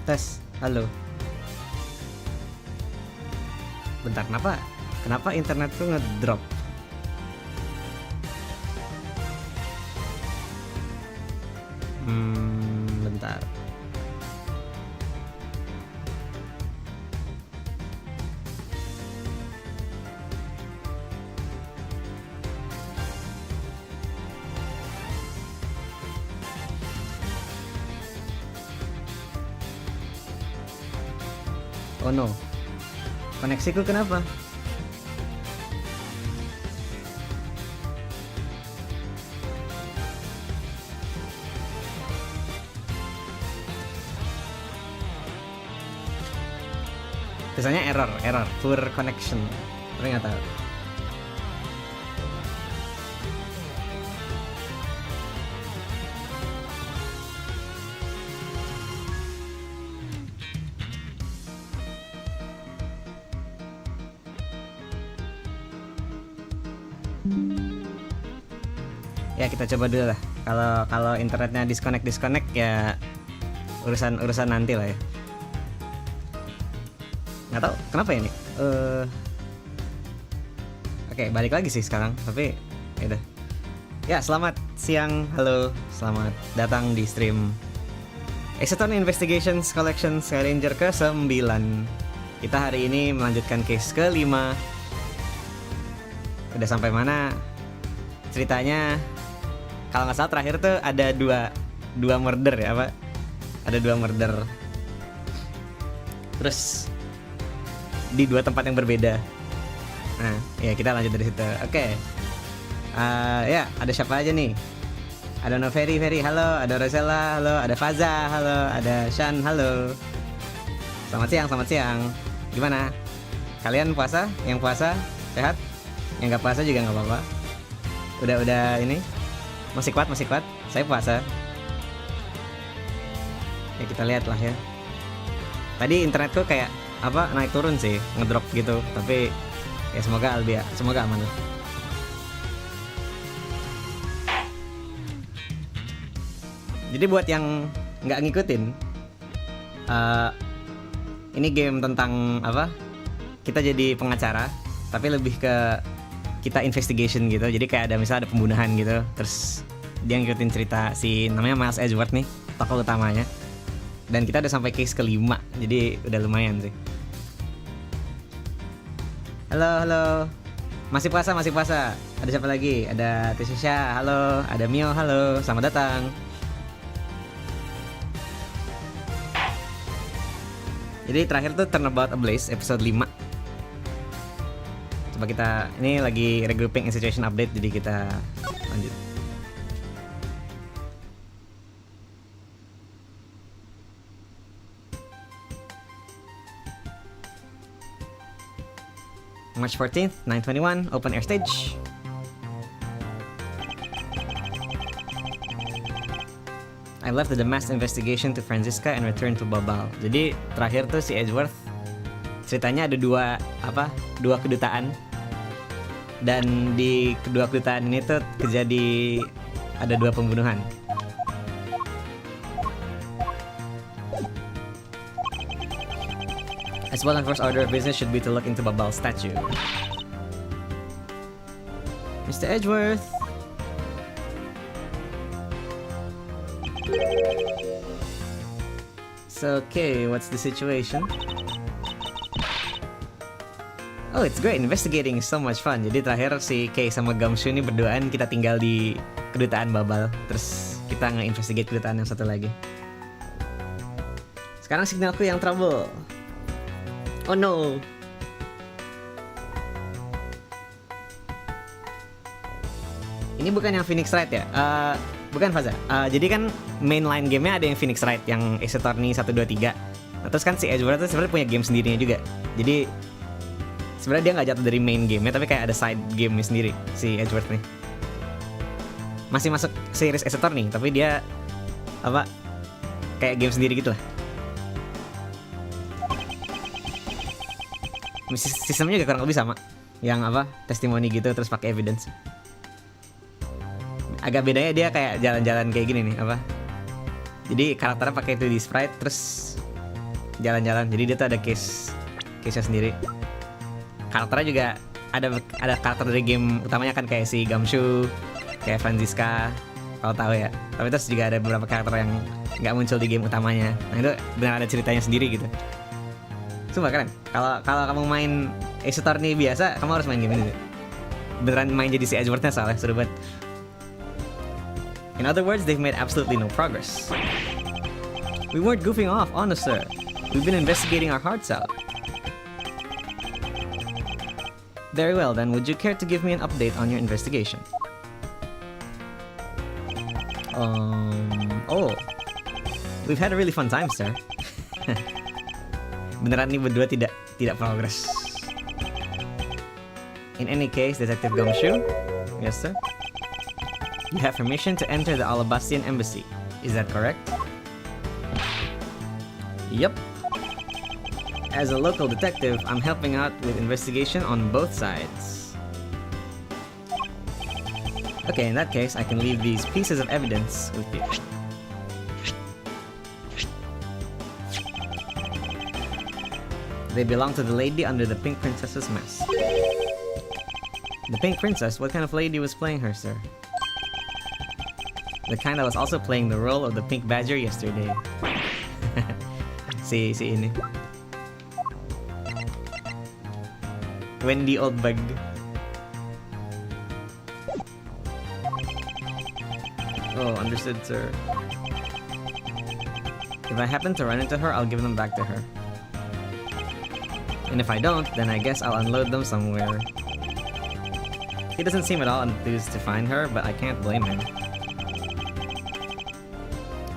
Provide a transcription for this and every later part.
Tes, halo. Bentar, kenapa internet tuh ngedrop? Bentar. Oh no, koneksiku kenapa? Biasanya error, poor connection. Tapi nggak tahu. Ya kita coba dulu lah. Kalau internetnya disconnect ya urusan nanti lah ya. Nggak tahu kenapa ini. Oke, balik lagi sih sekarang. Tapi ya udah. Ya, selamat siang. Halo, selamat datang di stream Exeton Investigations Collection Skyranger ke-9. Kita hari ini melanjutkan case ke-5. Udah sampai mana ceritanya? Kalau nggak salah terakhir tuh ada dua murder ya, apa? Ada 2 murder. Terus di 2 tempat yang berbeda. Nah, ya kita lanjut dari situ. Oke. Ya, ada siapa aja nih? Ada Ferry, halo. Ada Rosella, halo. Ada Faza, halo. Ada Shan, halo. Selamat siang. Gimana? Kalian puasa? Yang puasa sehat? Yang nggak puasa juga nggak apa-apa. Udah ini? Masih kuat? Saya puasa. Ya kita lihat lah ya. Tadi internetku kayak naik turun sih, ngedrop gitu. Tapi ya semoga aman lah. Jadi buat yang nggak ngikutin, ini game tentang kita jadi pengacara, tapi lebih ke kita investigation gitu. Jadi kayak misalnya ada pembunuhan gitu, terus dia ngikutin cerita si namanya Miles Edgeworth nih, tokoh utamanya. Dan kita udah sampai case ke-5, jadi udah lumayan sih. Halo. Masih puasa. Ada siapa lagi? Ada Tisha, halo. Ada Mio, halo. Selamat datang. Jadi terakhir tuh Turnabout Ablaze episode 5. Coba kita, ini lagi regrouping and situation update, jadi kita lanjut. March 14th, 9:21, open air stage. I left the mass investigation to Franziska and returned to Babal. Jadi terakhir tuh si Edgeworth ceritanya ada dua kedutaan, dan di kedua kedutaan ini tuh ada 2 pembunuhan. As well, and first order of business should be to look into Babal's statue. Mr. Edgeworth. So, okay, what's the situation? Oh, it's great. Investigating is so much fun. Jadi terakhir si Kay sama Gumshoe ini berduaan, kita tinggal di kedutaan Babal. Terus kita nge-investigate kedutaan yang satu lagi. Sekarang signalku yang trouble. Oh no. Ini bukan yang Phoenix Wright ya? Bukan Faza. Jadi kan mainline gamenya ada yang Phoenix Wright, yang Ace Attorney 1, 2, 3. Nah, terus kan si Edgeworth tuh sebenarnya punya game sendirinya juga. Jadi sebenarnya dia nggak jatuh dari main gamenya, tapi kayak ada side game sendiri si Edgeworth nih. Masih masuk series Ace Attorney, tapi dia kayak game sendiri gitu lah. Sistemnya juga kurang lebih sama, yang testimoni gitu terus pakai evidence. Agak bedanya dia kayak jalan-jalan kayak gini nih, jadi karakternya pakai 2D sprite, terus jalan-jalan. Jadi dia tuh ada case-nya sendiri. Karakternya juga ada karakter dari game utamanya kan, kayak si Gumshoe, kayak Franziska, kalau tahu ya. Tapi terus juga ada beberapa karakter yang nggak muncul di game utamanya. Nah itu benar ada ceritanya sendiri gitu. Sumpah keren. Kalau kamu main Ace Attorney biasa, kamu harus main game ini. Beneran main jadi si Edgeworth-nya soalnya seru banget. In other words, they've made absolutely no progress. We weren't goofing off, honest sir. We've been investigating our hearts out. Very well then, would you care to give me an update on your investigation? Oh. We've had a really fun time, sir. Beneran nih berdua tidak progress. In any case, Detective Gumshoe. Yes, sir. You have permission to enter the Alabastian embassy. Is that correct? Yep. As a local detective, I'm helping out with investigation on both sides. Okay, in that case, I can leave these pieces of evidence with you. They belong to the lady under the Pink Princess's mask. The Pink Princess? What kind of lady was playing her, sir? The kind that was also playing the role of the Pink Badger yesterday. si ini. Wendy Oldbug. Oh, understood, sir. If I happen to run into her, I'll give them back to her. And if I don't, then I guess I'll unload them somewhere. He doesn't seem at all enthused to find her, but I can't blame him.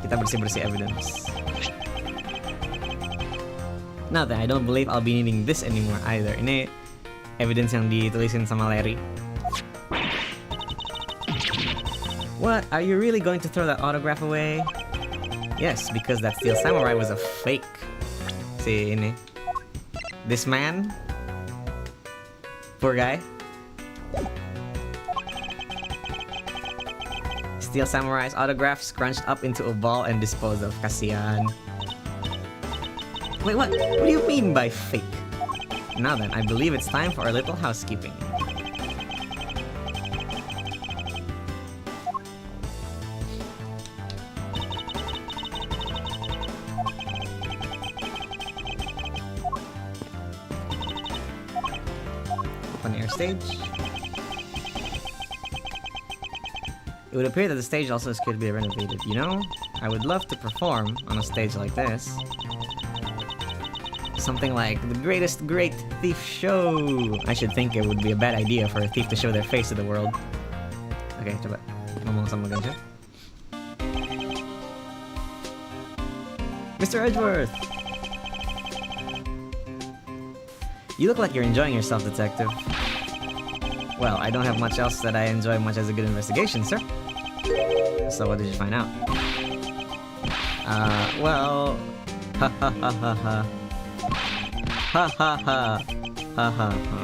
Kita bersih-bersih evidence. Now then, I don't believe I'll be needing this anymore either. Ini evidence yang ditulisin sama Larry. What? Are you really going to throw that autograph away? Yes, because that Steel Samurai was a fake. Si ini. This man. Poor guy. Steel Samurai's autograph scrunched up into a ball and disposed of. Kasian. Wait, what? What do you mean by fake? Now then, I believe it's time for a little housekeeping. Open air stage. It would appear that the stage also could be renovated. You know, I would love to perform on a stage like this. Something like the greatest great thief show. I should think it would be a bad idea for a thief to show their face to the world. Okay, coba ngomong sama Ganja. Mr. Edgeworth! You look like you're enjoying yourself, detective. Well, I don't have much else that I enjoy much as a good investigation, sir. So what did you find out? Well... Ha ha ha ha ha. Ha ha ha. Ha ha ha.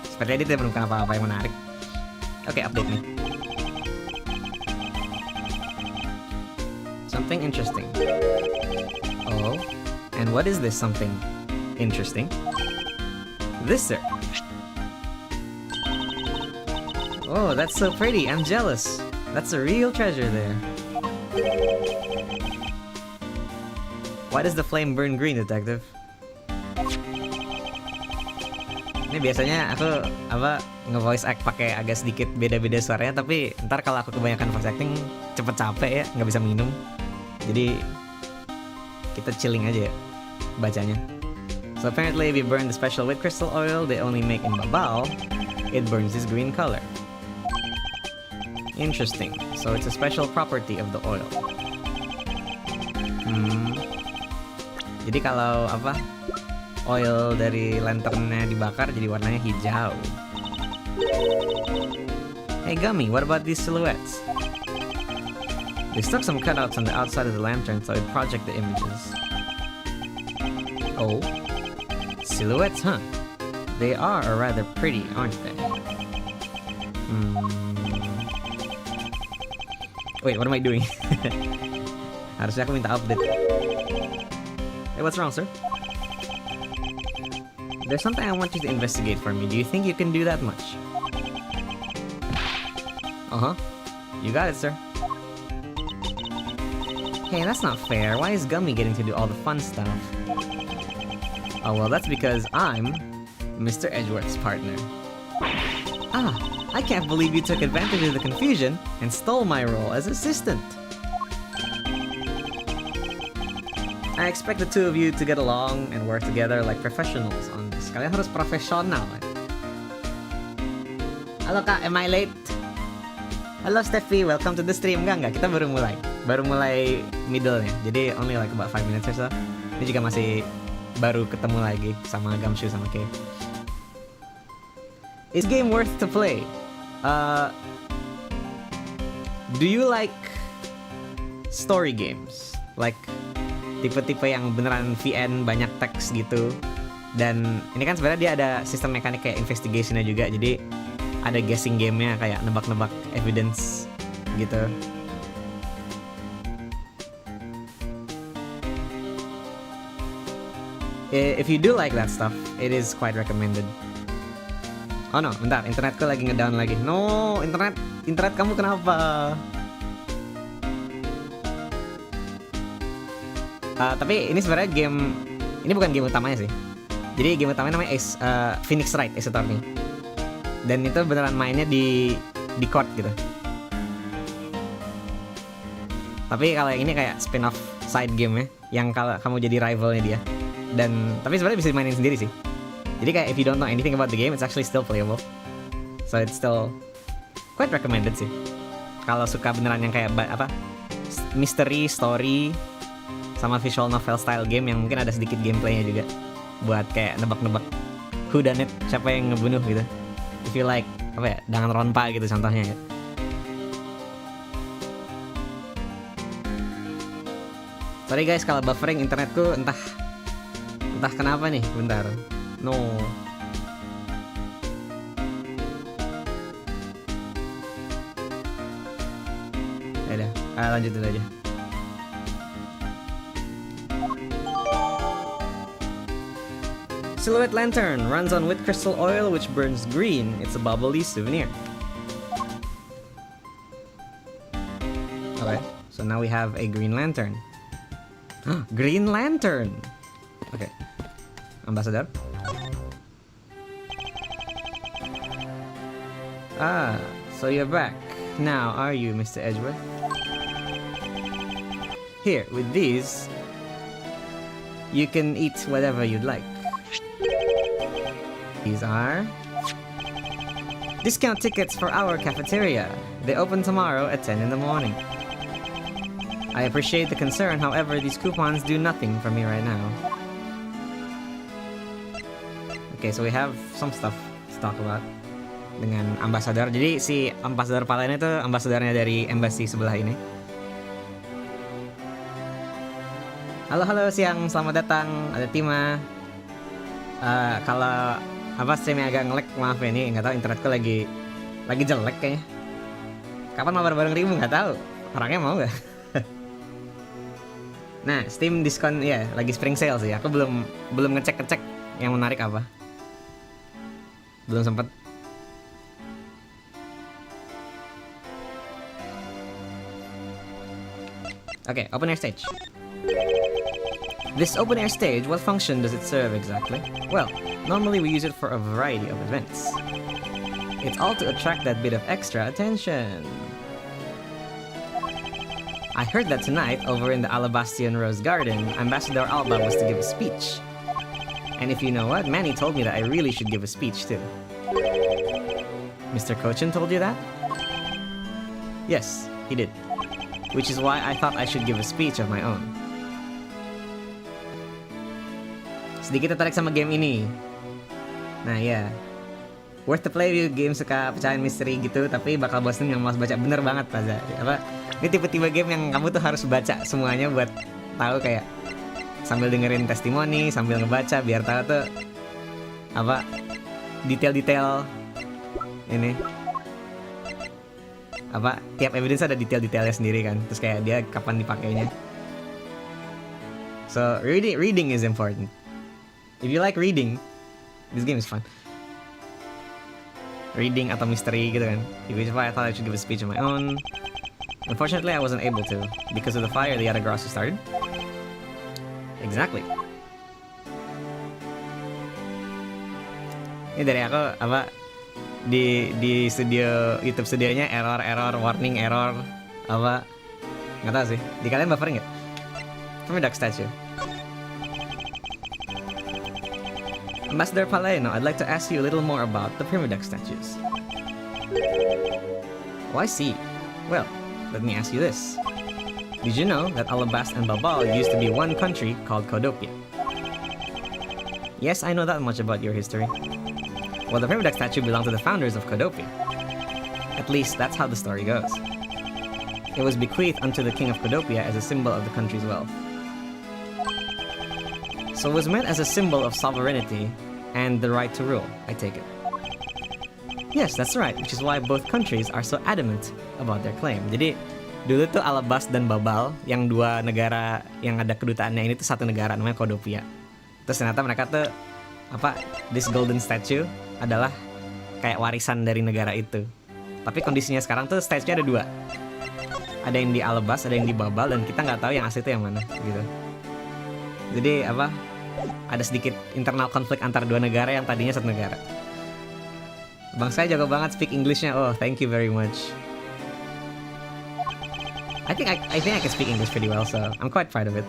Sepertinya dia tidak menemukan apa-apa yang menarik. Oke, update nih. Something interesting. Oh, and what is this something interesting? This, sir. Oh, that's so pretty. I'm jealous. That's a real treasure there. Why does the flame burn green, detective? Ini biasanya aku nge-voice act pakai agak sedikit beda-beda suaranya, tapi ntar kalau aku kebanyakan voice acting cepet capek ya, nggak bisa minum. Jadi kita chilling aja ya bacanya. So apparently if you burn the special wheat crystal oil they only make in Babao, it burns this green color. Interesting. So it's a special property of the oil. Jadi kalau oil dari lanternnya dibakar jadi warnanya hijau. Hey Gummy, what about these silhouettes? They stuck some cutouts on the outside of the lantern so it project the images. Oh, silhouettes, huh? They are rather pretty, aren't they? Wait, what am I doing? Harusnya aku minta update. Hey, what's wrong, sir? There's something I want you to investigate for me. Do you think you can do that much? Uh-huh. You got it, sir. Hey, that's not fair. Why is Gummy getting to do all the fun stuff? Oh, well, that's because I'm Mr. Edgeworth's partner. Ah, I can't believe you took advantage of the confusion and stole my role as assistant. I expect the two of you to get along and work together like professionals on this. Kalian harus profesional. Halo Kak, am I late? Halo Steffi, welcome to the stream. Enggak, kita baru mulai middle-nya. Jadi only like about 5 minutes or so. Ini juga masih baru ketemu lagi sama Gamshu sama Kay. Is game worth to play? Do you like story games? Like tipe-tipe yang beneran VN banyak teks gitu. Dan ini kan sebenarnya dia ada sistem mekanik kayak investigation-nya juga. Jadi ada guessing game-nya kayak nebak-nebak evidence gitu. If you do like that stuff, it is quite recommended. Oh no, bentar, internetku lagi ngedown lagi. No, internet kamu kenapa? Tapi ini sebenarnya game, ini bukan game utamanya sih. Jadi game utamanya namanya Phoenix Wright Ace Attorney. Dan itu beneran mainnya di court gitu. Tapi kalau yang ini kayak spin-off side game ya, yang kalau kamu jadi rivalnya dia. Dan tapi sebenarnya bisa dimainin sendiri sih. Jadi kayak if you don't know anything about the game, it's actually still playable. So it's still quite recommended sih. Kalau suka beneran yang kayak mystery, story, sama visual novel style game yang mungkin ada sedikit gameplaynya juga. Buat kayak nebak-nebak whodunit, siapa yang ngebunuh gitu. If you like, Danganronpa gitu contohnya ya. Sorry guys kalau buffering internetku entah kenapa nih, bentar. No. Ya udah, lanjut dulu aja. Silhouette lantern runs on with crystal oil which burns green. It's a bubbly souvenir. Okay, so now we have a green lantern. Green lantern. Okay, ambassador. Ah, so you're back now, are you, Mr. Edgeworth? Here, with these, you can eat whatever you'd like. These are discount tickets for our cafeteria. They open tomorrow at 10 in the morning. I appreciate the concern, however, these coupons do nothing for me right now. Okay, so we have some stuff to talk about dengan ambassador. Jadi si ambassador Palen itu ambassadornya dari embassy sebelah ini. Halo siang, selamat datang. Ada Tima. Kalau streamnya agak nge-lag, maaf ya, ini nggak tahu internetku lagi jelek kayaknya. Kapan mabar bareng Rimu nggak tahu. Orangnya mau nggak? Nah, Steam diskon ya, lagi spring sale sih. Aku belum ngecek yang menarik apa. Belum sempet. Okay, open air stage. This open air stage, what function does it serve exactly? Well, normally we use it for a variety of events. It's all to attract that bit of extra attention. I heard that tonight, over in the Alabastian Rose Garden, Ambassador Alba was to give a speech. And if you know what, Manny told me that I really should give a speech too. Mr. Cochin told you that? Yes, he did. Which is why I thought I should give a speech of my own. Sedikit tertarik sama game ini. Nah ya, worth to play video game suka pecahan misteri gitu, tapi bakal bosen yang malas baca. Bener banget Taza. Ini tipe-tipe game yang kamu tuh harus baca semuanya buat tahu, kayak sambil dengerin testimoni, sambil ngebaca biar tahu tuh detail-detail ini. apa tiap evidence ada detail-detailnya sendiri kan. Terus kayak dia kapan dipakainya. So reading is important. If you like reading, this game is fun. Reading atau misteri gitu kan. Which is why I thought I should give a speech of my own. Unfortunately, I wasn't able to because of the fire the other girls started. Exactly. Ini dari aku apa di studio YouTube studionya error warning error apa nggak tahu sih. Di kalian buffering nggak? Duck statue. Ambassador Paleno, I'd like to ask you a little more about the Duck statues. Oh, I see. Well, let me ask you this. Did you know that Alabast and Babal used to be one country called Kodopia? Yes, I know that much about your history. Well, the Duck statue belonged to the founders of Kodopia. At least, that's how the story goes. It was bequeathed unto the king of Kodopia as a symbol of the country's wealth. So it was meant as a symbol of sovereignty and the right to rule, I take it. Yes, that's right, which is why both countries are so adamant about their claim. Jadi, dulu tuh Alabast dan Babal, yang dua negara yang ada kedutaannya ini tuh satu negara namanya Kodopia. Terus ternyata mereka tuh, this golden statue adalah kayak warisan dari negara itu. Tapi kondisinya sekarang tuh statue ada dua. Ada yang di Alabast, ada yang di Babal, dan kita nggak tahu yang asli itu yang mana, gitu. Jadi ada sedikit internal konflik antar dua negara yang tadinya satu negara. Bang saya jago banget speak Englishnya. Oh, thank you very much. I think I can speak English pretty well, so I'm quite proud of it.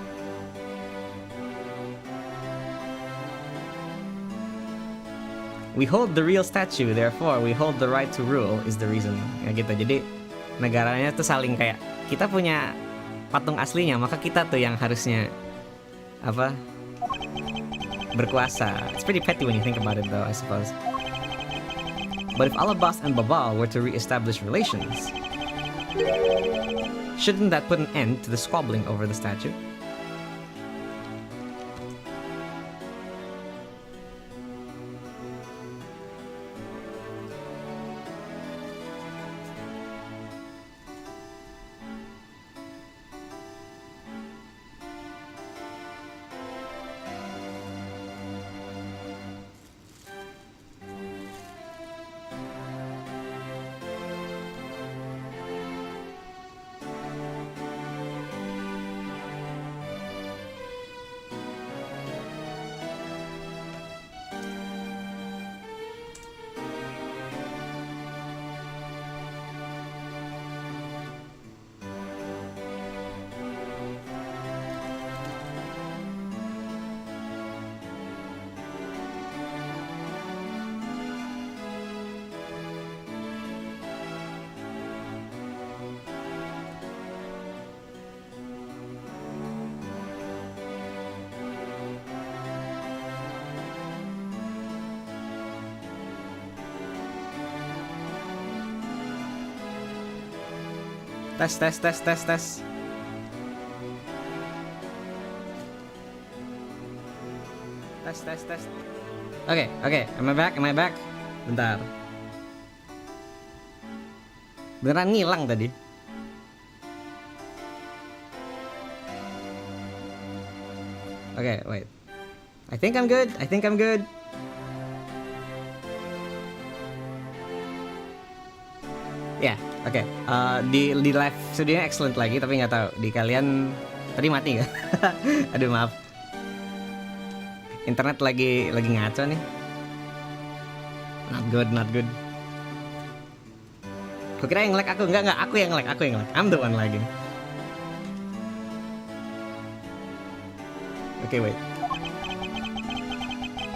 We hold the real statue, therefore we hold the right to rule is the reason. Ya gitu. Jadi negaranya tuh saling kayak kita punya patung aslinya, maka kita tuh yang harusnya berkuasa. It's pretty petty when you think about it though, I suppose. But if Alabast and Babal were to re-establish relations, shouldn't that put an end to the squabbling over the statue? Tes. Tes. Oke. Am I back? Bentar. Beneran ngilang tadi. Oke, wait. I think I'm good. Ya, oke. Di live studionya excellent lagi, tapi nggak tahu di kalian tadi mati nggak? Aduh maaf. Internet lagi ngaco nih. Not good. Kok kira yang lag aku? Enggak, aku yang lag. I'm the one lagging. Oke, wait.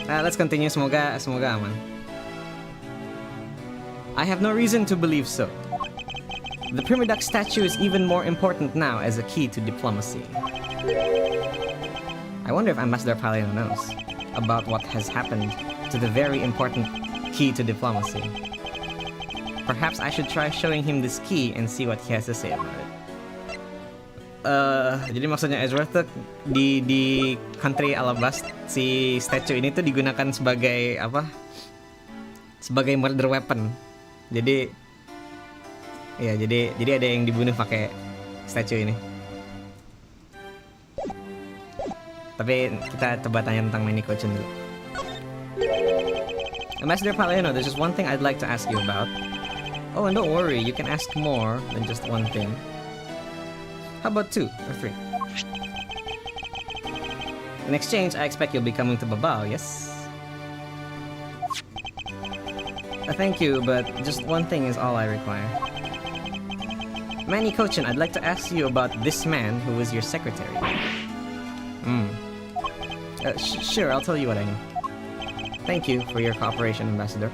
Let's continue, semoga aman. I have no reason to believe so. The Duck statue is even more important now as a key to diplomacy. I wonder if Ambassador Paleno knows about what has happened to the very important key to diplomacy. Perhaps I should try showing him this key and see what he has to say about it. Jadi maksudnya Edgeworth tuh di country Alabast si statue ini tuh digunakan sebagai murder weapon. Jadi Iya, jadi ada yang dibunuh pakai statue ini. Tapi kita coba tanya tentang Manny Kocun dulu. Ambassador Paleno, there's just one thing I'd like to ask you about. Oh, and don't worry, you can ask more than just one thing. How about 2 or 3? In exchange, I expect you'll be coming to Babao, yes? Thank you, but just one thing is all I require. Manny Kochin, I'd like to ask you about this man who was your secretary. Sure, I'll tell you what I know. Thank you for your cooperation, Ambassador.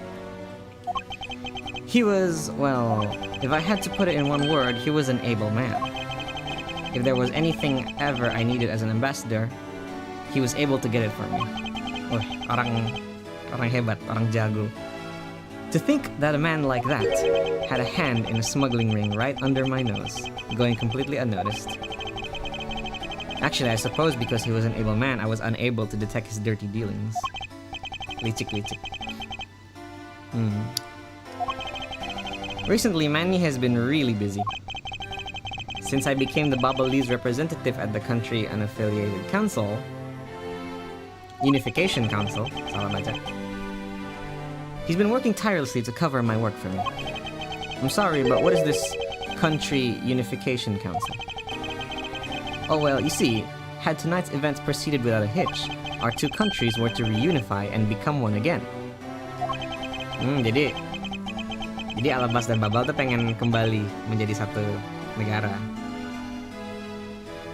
He was, well, if I had to put it in one word, he was an able man. If there was anything ever I needed as an ambassador, he was able to get it for me. Wah, orang hebat, orang jago. To think that a man like that had a hand in a smuggling ring right under my nose, going completely unnoticed. Actually, I suppose because he was an able man, I was unable to detect his dirty dealings. Licik. Recently, Manny has been really busy. Since I became the Babalese representative at the country unaffiliated council, Unification Council, salah baca. He's been working tirelessly to cover my work for me. I'm sorry, but what is this Country Unification Council? Oh well, you see, had tonight's events proceeded without a hitch, our 2 countries were to reunify and become one again. Jadi Alabas dan Babal tuh pengen kembali menjadi satu negara.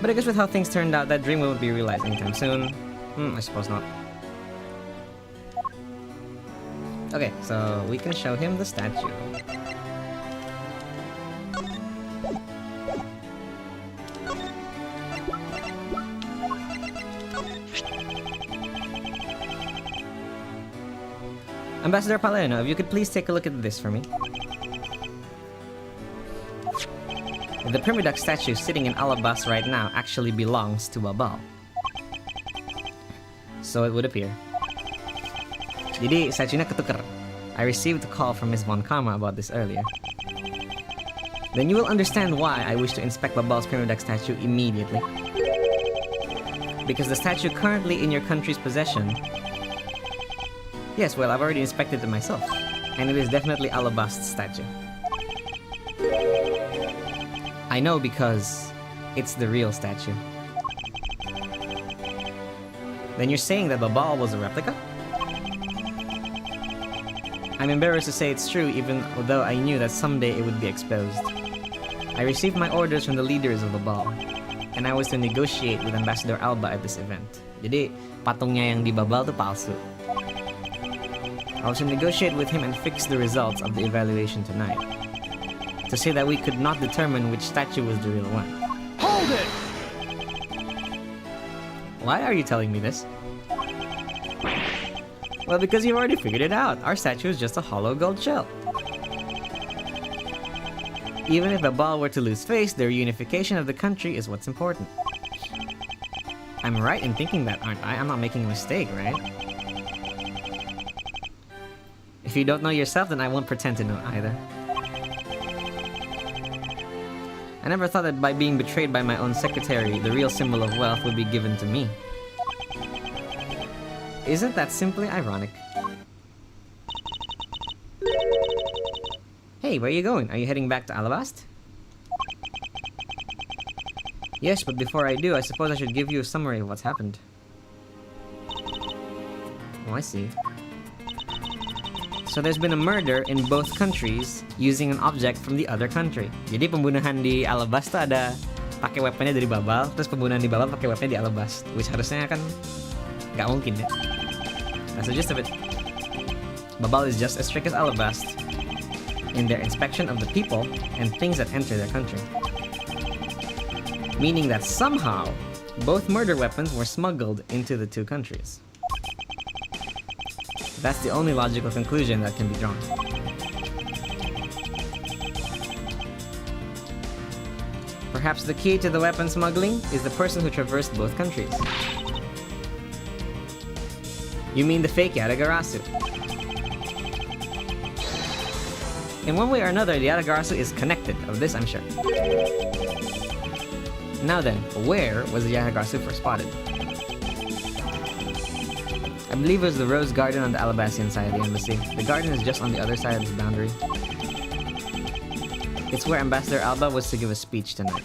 But I guess with how things turned out, that dream won't be realized anytime soon. I suppose not. Okay, so we can show him the statue. Ambassador Paleno, if you could please take a look at this for me. The Primiduck statue sitting in Alabas right now actually belongs to Babal. So it would appear. Jadi, statue-nya ketuker. I received a call from Ms. Von Karma about this earlier. Then you will understand why I wish to inspect Babal's Primiduck statue immediately. Because the statue currently in your country's possession... Yes, well, I've already inspected it myself. And it is definitely Alabast's statue. I know because it's the real statue. Then you're saying that Babal was a replica? I'm embarrassed to say it's true, even though I knew that someday it would be exposed. I received my orders from the leaders of Babal, and I was to negotiate with Ambassador Alba at this event. Jadi, patungnya yang di Babal tuh palsu. I was to negotiate with him and fix the results of the evaluation tonight. To say that we could not determine which statue was the real one. Hold it! Why are you telling me this? Well, because you've already figured it out. Our statue is just a hollow gold shell. Even if Babal were to lose face, the reunification of the country is what's important. I'm right in thinking that, aren't I? I'm not making a mistake, right? If you don't know yourself, then I won't pretend to know either. I never thought that by being betrayed by my own secretary, the real symbol of wealth would be given to me. Isn't that simply ironic? Hey, where are you going? Are you heading back to Alabast? Yes, but before I do, I suppose I should give you a summary of what's happened. Oh, I see. So there's been a murder in both countries using an object from the other country. Jadi pembunuhan di Alabast tuh ada pakai weaponnya dari Babal, terus pembunuhan di Babal pakai weaponnya di Alabast, which harusnya kan nggak mungkin ya. That's the gist of it. Babal is just as strict as Alabast in their inspection of the people and things that enter their country. Meaning that somehow, both murder weapons were smuggled into the 2 countries. That's the only logical conclusion that can be drawn. Perhaps the key to the weapon smuggling is the person who traversed both countries. You mean the fake Yadagarasu? In one way or another, the Yatagarasu is connected. Of this, I'm sure. Now then, where was the Yatagarasu first spotted? I believe it was the Rose Garden on the Alabastian side of the embassy. The garden is just on the other side of the boundary. It's where Ambassador Alba was to give a speech tonight.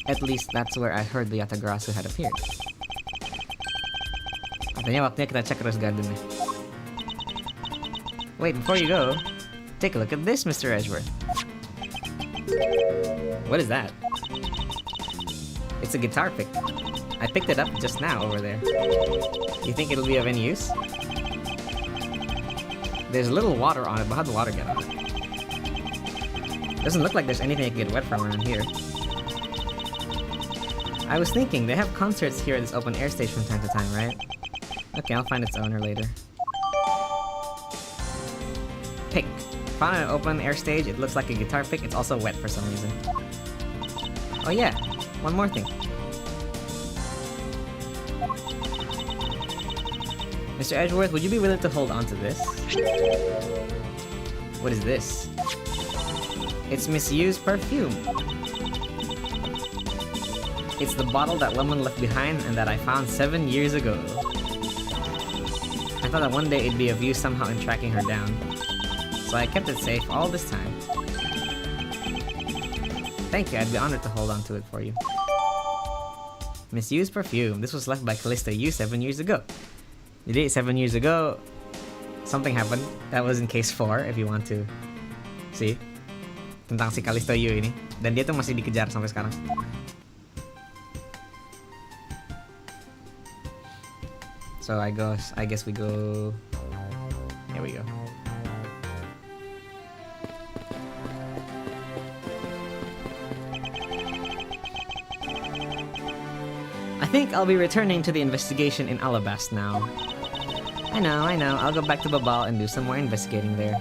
At least, that's where I heard the Yatagarasu had appeared. Katanya waktunya kita cek Rose Garden nih. Wait, before you go, take a look at this, Mr. Edgeworth. What is that? It's a guitar pick. I picked it up just now over there. You think it'll be of any use? There's a little water on it, but how'd the water get on it? Doesn't look like there's anything I can get wet from around here. I was thinking, they have concerts here at this open air stage from time to time, right? Okay, I'll find its owner later. Pick. Found an open air stage, it looks like a guitar pick, it's also wet for some reason. Oh yeah, one more thing. Mr. Edgeworth, would you be willing to hold on to this? What is this? It's misused perfume. It's the bottle that woman left behind and that I found 7 years ago. I thought that one day it'd be of use somehow in tracking her down. So I kept it safe all this time. Thank you, I'd be honored to hold on to it for you. Misused perfume. This was left by Callista Yu 7 years ago. Jadi 7 years ago, something happened. That was in case 4, if you want to see. Tentang si Callisto Yu ini. Dan dia tuh masih dikejar sampai sekarang. So I guess we go... Here we go. I think I'll be returning to the investigation in Alabast now. I know. I'll go back to Babal and do some more investigating there.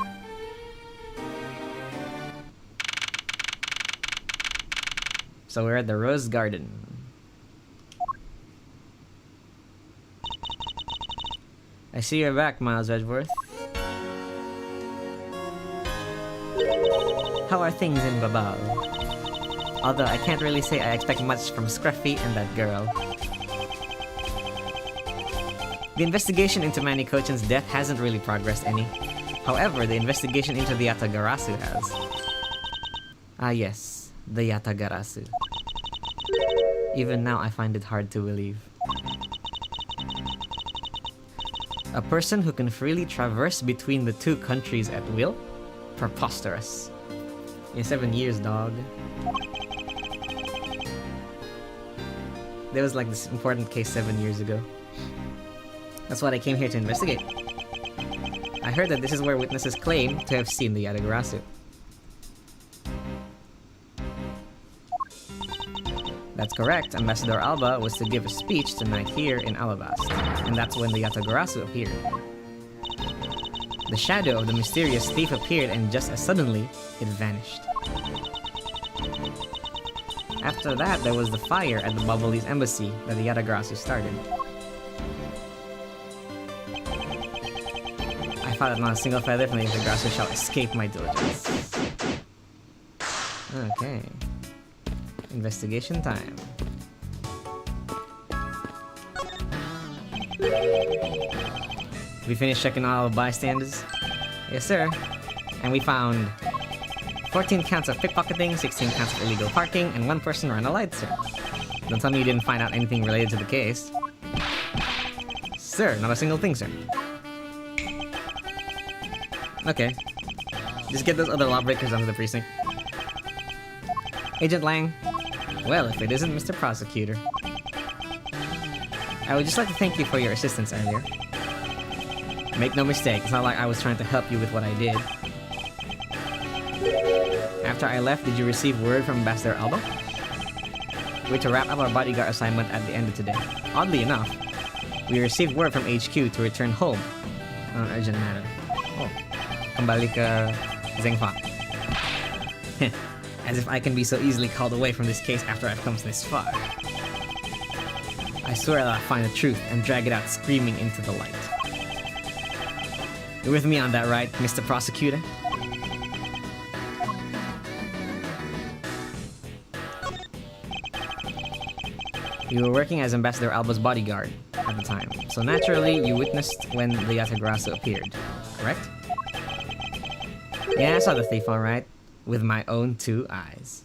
So we're at the Rose Garden. I see you're back, Miles Edgeworth. How are things in Babal? Although I can't really say I expect much from Scruffy and that girl. The investigation into Manny Kochan's death hasn't really progressed any. However, the investigation into the Yatagarasu has. Ah yes, the Yatagarasu. Even now I find it hard to believe. A person who can freely traverse between the two countries at will? Preposterous. In 7 years, dog. There was like this important case 7 years ago. That's what I came here to investigate. I heard that this is where witnesses claim to have seen the Yatagarasu. That's correct, Ambassador Alba was to give a speech tonight here in Alabast, and that's when the Yatagarasu appeared. The shadow of the mysterious thief appeared and just as suddenly, it vanished. After that, there was the fire at the Bubbly's embassy that the Yatagarasu started. I thought that not a single feather from the Yatagarasu shall escape my diligence. Okay. Investigation time. We finished checking all the bystanders? Yes, sir. And we found 14 counts of pickpocketing, 16 counts of illegal parking, and 1 person ran a light, sir. Don't tell me you didn't find out anything related to the case. Sir, not a single thing, sir. Okay. Just get those other lawbreakers onto the precinct. Agent Lang. Well, if it isn't Mr. Prosecutor. I would just like to thank you for your assistance earlier. Make no mistake, it's not like I was trying to help you with what I did. After I left, did you receive word from Ambassador Alba? We're to wrap up our bodyguard assignment at the end of today. Oddly enough, we received word from HQ to return home on an urgent matter. Oh, kembali ke Zengfa. As if I can be so easily called away from this case after I've come this far. I swear that I'll find the truth and drag it out screaming into the light. You're with me on that, right, Mr. Prosecutor? You were working as Ambassador Alba's bodyguard at the time, so naturally you witnessed when the Yatagrasu appeared, correct? Yeah, I saw the thief, alright. With my own 2 eyes.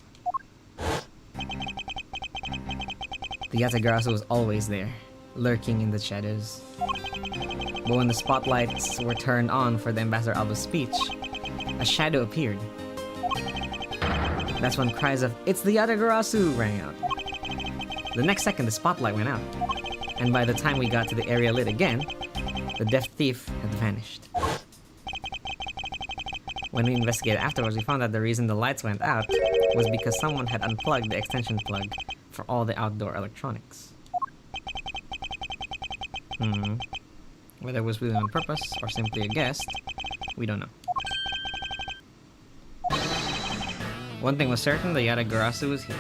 The Yatagrasu was always there, lurking in the shadows. But when the spotlights were turned on for the Ambassador Alba's speech, a shadow appeared. That's when cries of, "It's the Yatagarasu!" rang out. The next second, the spotlight went out, and by the time we got to the area lit again, the deaf thief had vanished. When we investigated afterwards, we found that the reason the lights went out was because someone had unplugged the extension plug for all the outdoor electronics. Whether it was really on purpose or simply a guess, we don't know. One thing was certain, the Yatagarasu was here.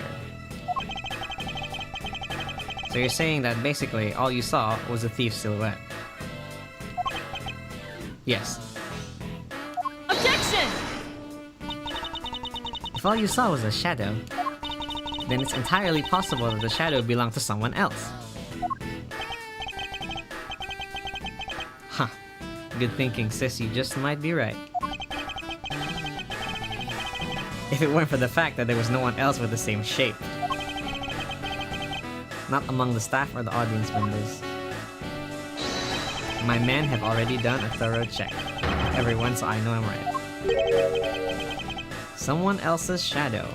So you're saying that basically all you saw was a thief's silhouette? Yes. Objection! If all you saw was a shadow, then it's entirely possible that the shadow belonged to someone else. Huh. Good thinking, sis. You just might be right. If it weren't for the fact that there was no one else with the same shape. Not among the staff or the audience members. My men have already done a thorough check. Everyone, so I know I'm right. Someone else's shadow.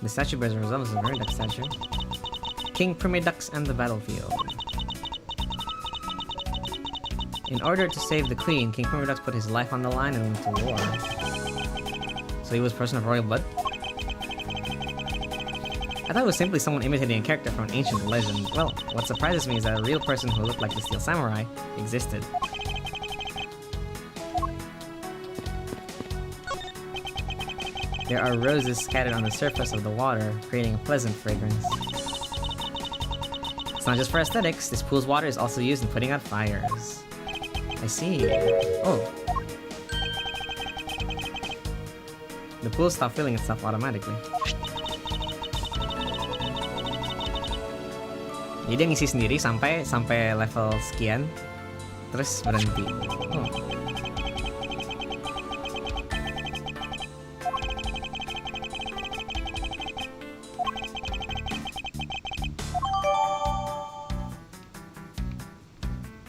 The statue bears a resemblance to the Murdoch statue. King Primidux and the battlefield. In order to save the queen, King Primidux put his life on the line and went to war. So he was a person of royal blood? I thought it was simply someone imitating a character from an ancient legend. Well, what surprises me is that a real person who looked like the Steel Samurai existed. There are roses scattered on the surface of the water, creating a pleasant fragrance. It's not just for aesthetics, this pool's water is also used in putting out fires. I see. Oh. The pool stopped filling itself automatically. Jadi dia ngisi sendiri sampai level sekian, terus berhenti. Oh.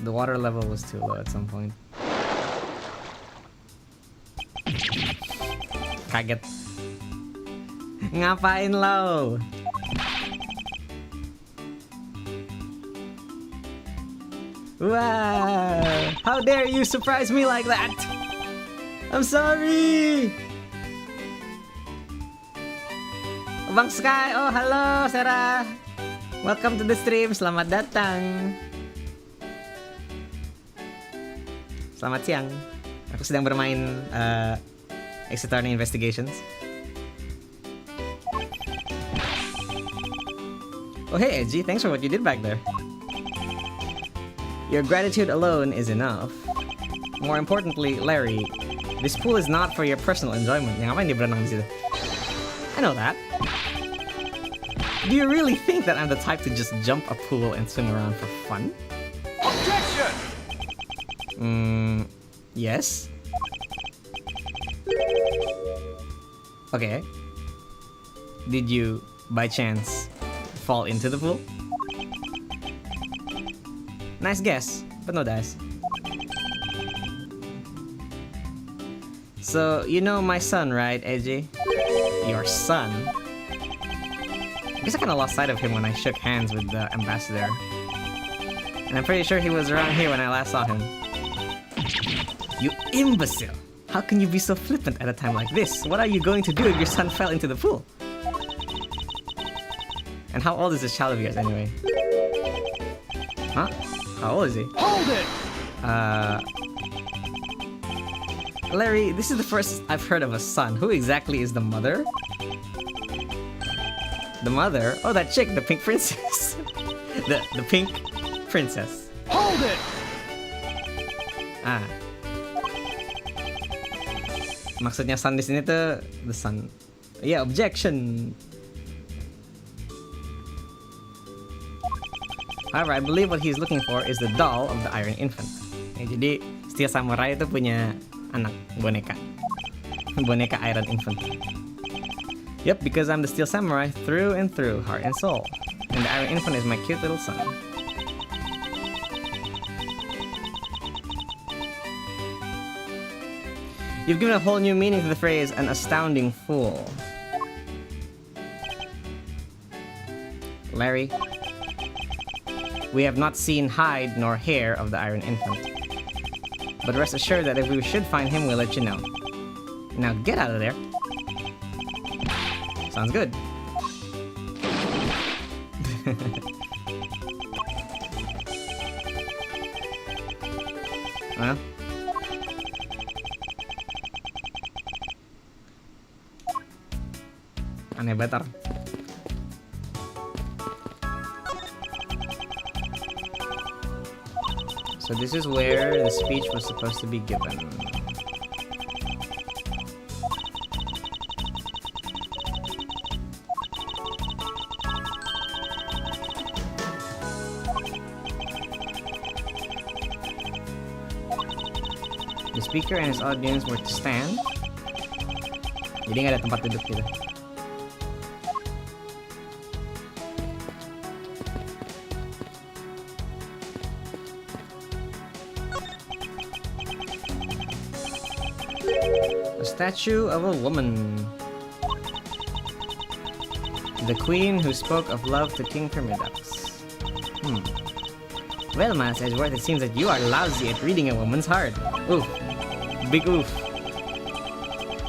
The water level was too low at some point. Kaget. Ngapain lo? Wow! How dare you surprise me like that? I'm sorry! Bang Sky, oh halo Sarah! Welcome to the stream, selamat datang! Selamat siang. Aku sedang bermain Ace Attorney Investigations. Oh hey Edgy, thanks for what you did back there. Your gratitude alone is enough. More importantly, Larry, this pool is not for your personal enjoyment. Yang ngapain dia berenang di situ? I know that. Do you really think that I'm the type to just jump a pool and swim around for fun? Objection! Yes. Okay. Did you, by chance, fall into the pool? Nice guess, but no dice. So, you know my son, right, AJ? Your son? I guess I kinda lost sight of him when I shook hands with the ambassador. And I'm pretty sure he was around here when I last saw him. You imbecile! How can you be so flippant at a time like this? What are you going to do if your son fell into the pool? And how old is this child of yours anyway? Huh? How old is he? Hold it! Larry, this is the first I've heard of a son. Who exactly is the mother? The mother? Oh, that chick, the pink princess. the pink princess. Hold it! Ah. Maksudnya sun di sini tuh the sun. Yeah, objection. However, I believe what he's looking for is the doll of the Iron Infant. Jadi, Steel Samurai itu punya anak boneka. Boneka Iron Infant. Yep, because I'm the Steel Samurai through and through, heart and soul. And the Iron Infant is my cute little son. You've given a whole new meaning to the phrase, an astounding fool. Larry, we have not seen hide nor hair of the Iron Infant. But rest assured that if we should find him, we'll let you know. Now get out of there. Sounds good. Well. Aneh better. So this is where the speech was supposed to be given. The speaker and his audience were to stand. Jadi nggak ada tempat duduk gitu. A statue of a woman. The queen who spoke of love to King Primidux. Well, Master Edgeworth, it seems that you are lousy at reading a woman's heart. Oof. Big oof.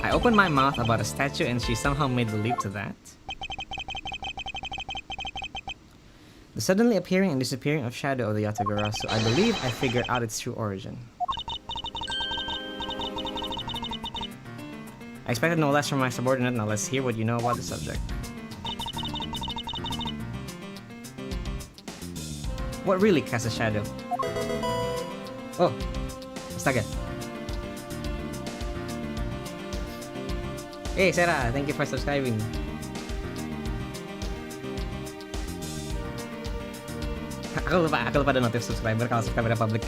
I opened my mouth about a statue and she somehow made the leap to that. The suddenly appearing and disappearing of shadow of the Yatagarasu. I believe I figured out its true origin. I expected no less from my subordinate. Now let's hear what you know about the subject. What really casts a shadow? Oh, astaga. Hey Sarah, thank you for subscribing. Aku lupa ada notif subscriber kalau subscriber public.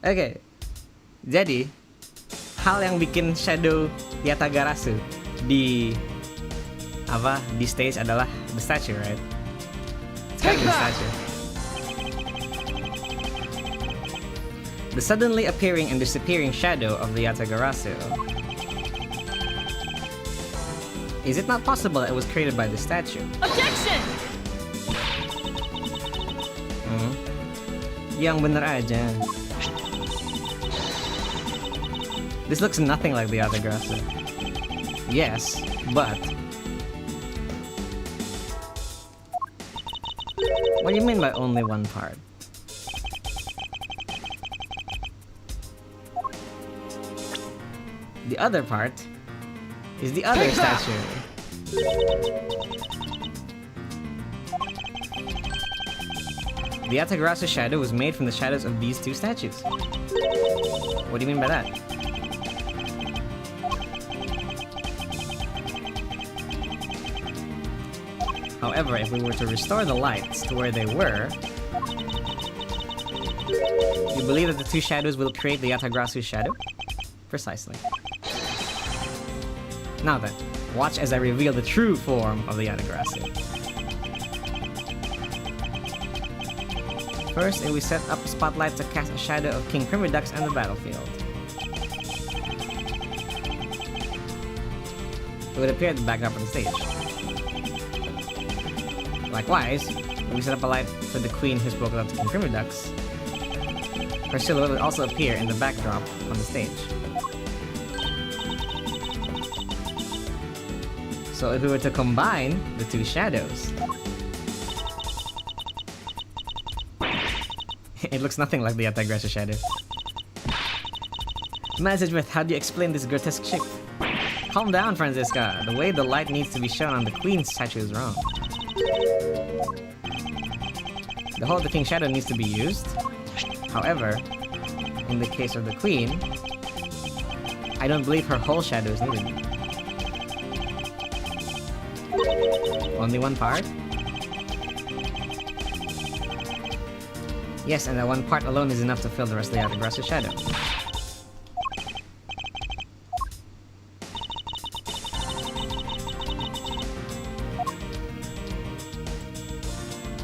Oke. Jadi, hal yang bikin shadow Yatagarasu di stage adalah the statue, right? The statue. The suddenly appearing and disappearing shadow of the Yatagarasu. Is it not possible that it was created by the statue? Objection! Yang bener aja. This looks nothing like the Yatagarasu. Yes, but... What do you mean by only one part? The other part is the other statue. The Yatagarasu shadow was made from the shadows of these two statues. What do you mean by that? However, if we were to restore the lights to where they were, you believe that the two shadows will create the Yatagarasu shadow? Precisely. Now then, watch as I reveal the true form of the Yatagarasu. First, we set up a spotlight to cast a shadow of King Primidux on the battlefield. It would appear at the backdrop of the stage. Likewise, when we set up a light for the queen who spoke up to King Primidux, her silhouette would also appear in the backdrop on the stage. So if we were to combine the two shadows, it looks nothing like the Yatagarasu shadow. Message with, how do you explain this grotesque shape? Calm down, Franziska. The way the light needs to be shown on the queen's statue is wrong. The Hall of the King's shadow needs to be used. However, in the case of the Queen, I don't believe her whole shadow is needed. Only one part? Yes, and that one part alone is enough to fill the rest of the Yatagrasu shadow.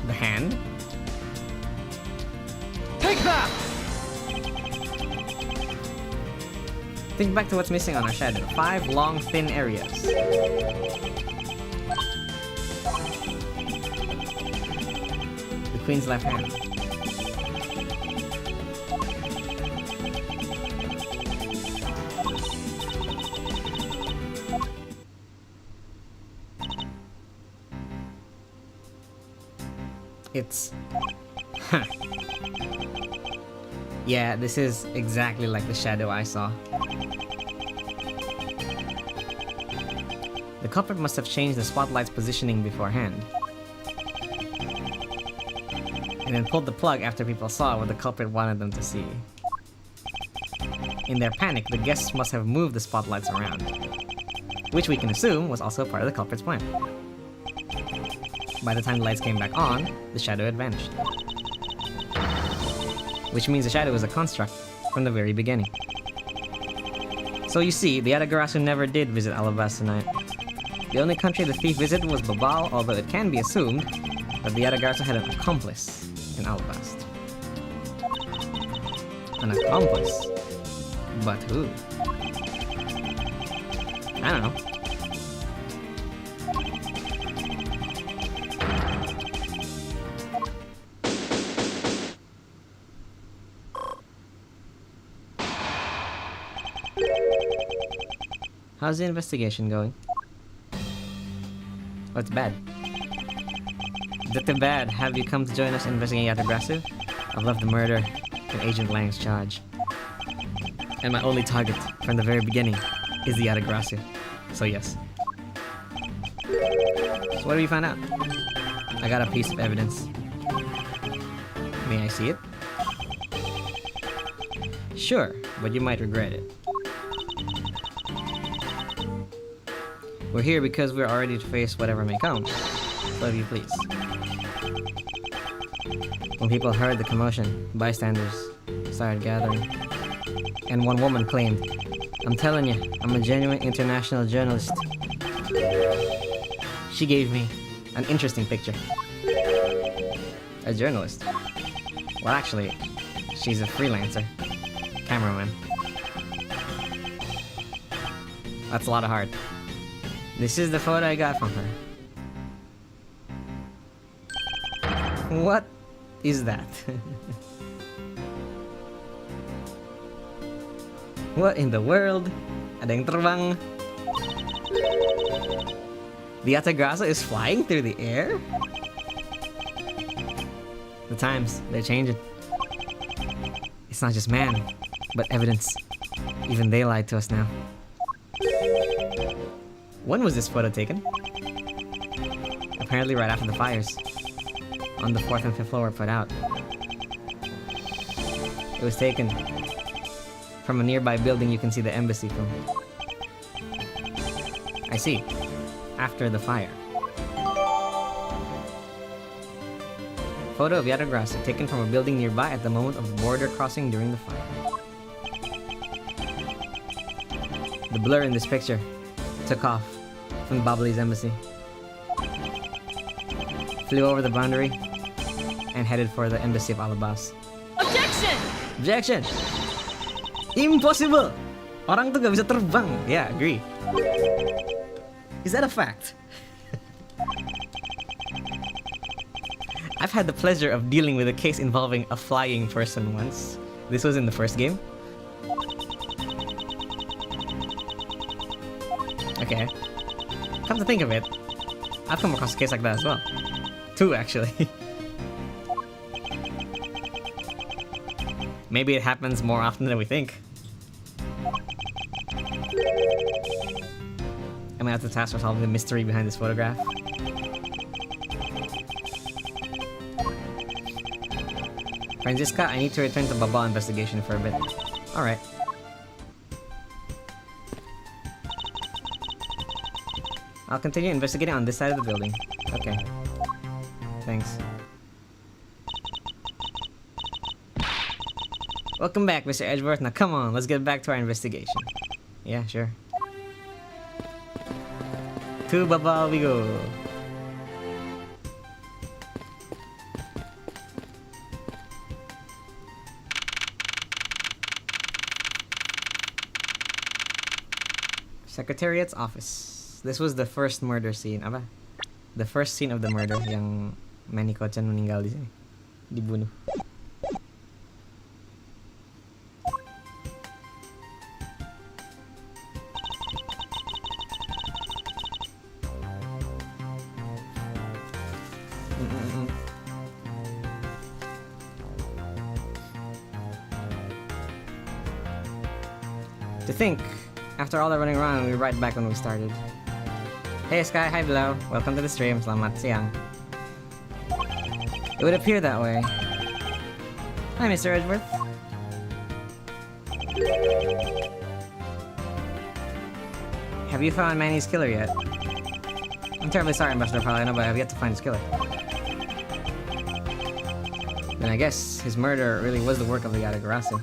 The hand? Take that! Think back to what's missing on our shadow. 5 long, thin areas. The Queen's left hand. It's... Huh. Yeah, this is exactly like the shadow I saw. The culprit must have changed the spotlight's positioning beforehand. And then pulled the plug after people saw what the culprit wanted them to see. In their panic, the guests must have moved the spotlights around, which we can assume was also part of the culprit's plan. By the time the lights came back on, the shadow had vanished. Which means the shadow was a construct from the very beginning. So you see, the Yatagarasu never did visit Alabasta tonight. The only country the thief visited was Babal, although it can be assumed that the Yatagarasu had an accomplice in Alabasta. An accomplice? But who? I don't know. How's the investigation going? Oh, it's bad. Detective Bad, have you come to join us in investigating Yatagrasu? I've left the murder in Agent Lang's charge. And my only target from the very beginning is the Yatagrasu. So yes. So what do you find out? I got a piece of evidence. May I see it? Sure, but you might regret it. We're here because we're already to face whatever may come. So if you please. When people heard the commotion, bystanders started gathering. And one woman claimed, "I'm telling you, I'm a genuine international journalist." She gave me an interesting picture. A journalist? Well, actually, she's a freelancer. Cameraman. That's a lot of heart. This is the photo I got from her. What is that? What in the world? Ada yang terbang. The Yatagrasu is flying through the air? The times, they're changing. It's not just man, but evidence. Even they lied to us now. When was this photo taken? Apparently right after the fires. On the 4th and 5th floor were put out. It was taken from a nearby building you can see the embassy from. I see. After the fire. Photo of Yatagrasu taken from a building nearby at the moment of the border crossing during the fire. The blur in this picture took off from Babali's embassy, flew over the boundary, and headed for the embassy of Alabas. Objection! Objection! Impossible! Orang tuh gak bisa terbang. Yeah, agree. Is that a fact? I've had the pleasure of dealing with a case involving a flying person once. This was in the first game. Okay. Come to think of it, I've come across a case like that as well. 2, actually. Maybe it happens more often than we think. I'm gonna have to task for solving the mystery behind this photograph. Francisca, I need to return to Baba investigation for a bit. Alright. I'll continue investigating on this side of the building. Okay. Thanks. Welcome back, Mr. Edgeworth. Now come on, let's get back to our investigation. Yeah, sure. To Baba we go. Secretariat's office. This was the first murder scene. Aba? The first scene of the murder. Yang Maniko-chan meninggal di sini. Dibunuh. To think, after all the running around, we were right back when we started. Hey Sky, hi Below. Welcome to the stream. Selamat siang. It would appear that way. Hi, Mr. Edgeworth. Have you found Manny's killer yet? I'm terribly sorry, Ambassador Paladino, but I have yet to find his killer. Then I guess his murder really was the work of the Yatagarasu.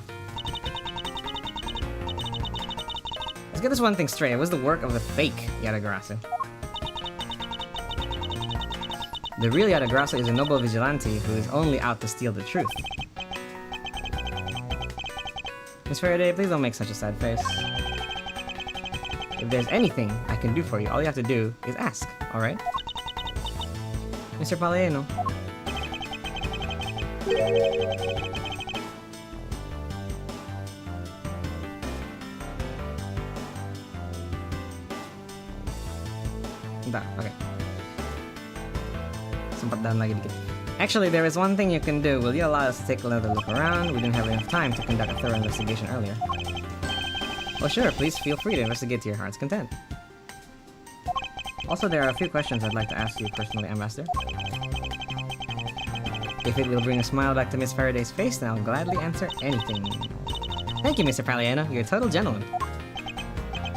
Let's get this one thing straight. It was the work of the fake Yatagarasu. The real Yatagarasu is a noble vigilante who is only out to steal the truth. Miss Faraday, please don't make such a sad face. If there's anything I can do for you, all you have to do is ask, alright? Mr. Paleno. Okay. Sempat down lagi dikit. Actually, there is one thing you can do. Will you allow us to take another look around? We didn't have enough time to conduct a thorough investigation earlier. Well, sure, please feel free to investigate to your heart's content. Also, there are a few questions I'd like to ask you personally, Ambassador. If it will bring a smile back to Miss Faraday's face, then I'll gladly answer anything. Thank you, Mr. Paliano. You're a total gentleman.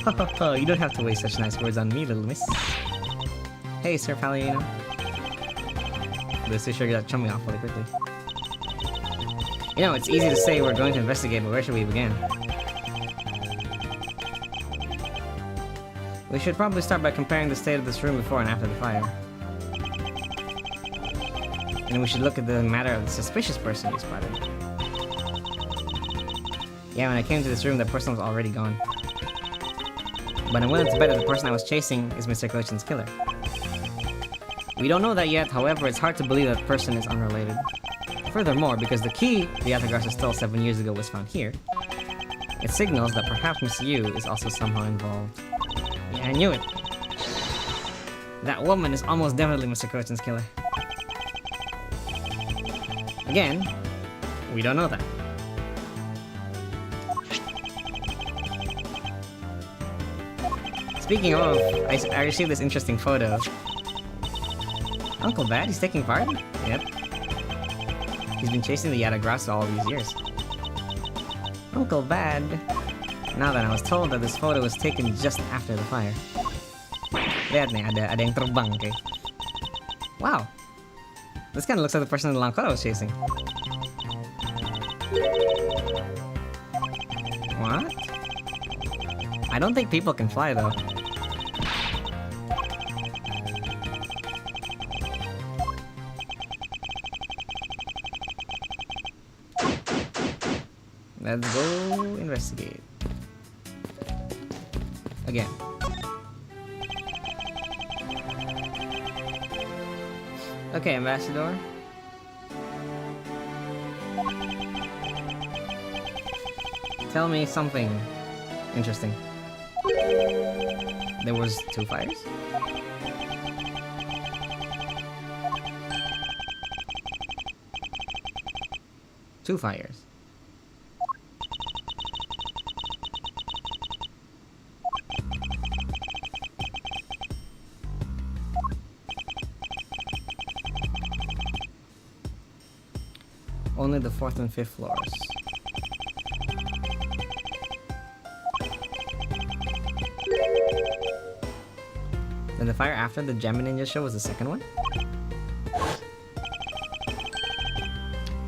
You don't have to waste such nice words on me, little miss. Hey, Sir Paliano. This is sure got chumming off really quickly. You know, it's easy to say we're going to investigate, but where should we begin? We should probably start by comparing the state of this room before and after the fire. And we should look at the matter of the suspicious person we spotted. Yeah, when I came to this room, that person was already gone. But I'm willing to bet that the person I was chasing is Mr. Kochin's killer. We don't know that yet, however, it's hard to believe that person is unrelated. Furthermore, because the key the Yatagarasu stole 7 years ago was found here, it signals that perhaps Miss Yu is also somehow involved. Yeah, I knew it. That woman is almost definitely Mr. Kochin's killer. Again, we don't know that. Speaking of, I received this interesting photo. Uncle Bad, he's taking part? Yep. He's been chasing the Yatagarasu all these years. Uncle Bad. Now that I was told that this photo was taken just after the fire. Lihat nih, ada yang terbang, okay? Wow. This kind of looks like the person in the Langkota I was chasing. What? I don't think people can fly though. Let's go investigate. Again. Okay, Ambassador. Tell me something interesting. There was 2 fires? Two fires. only the 4th and 5th floors. Then the fire after the Gem Ninja show was the second one?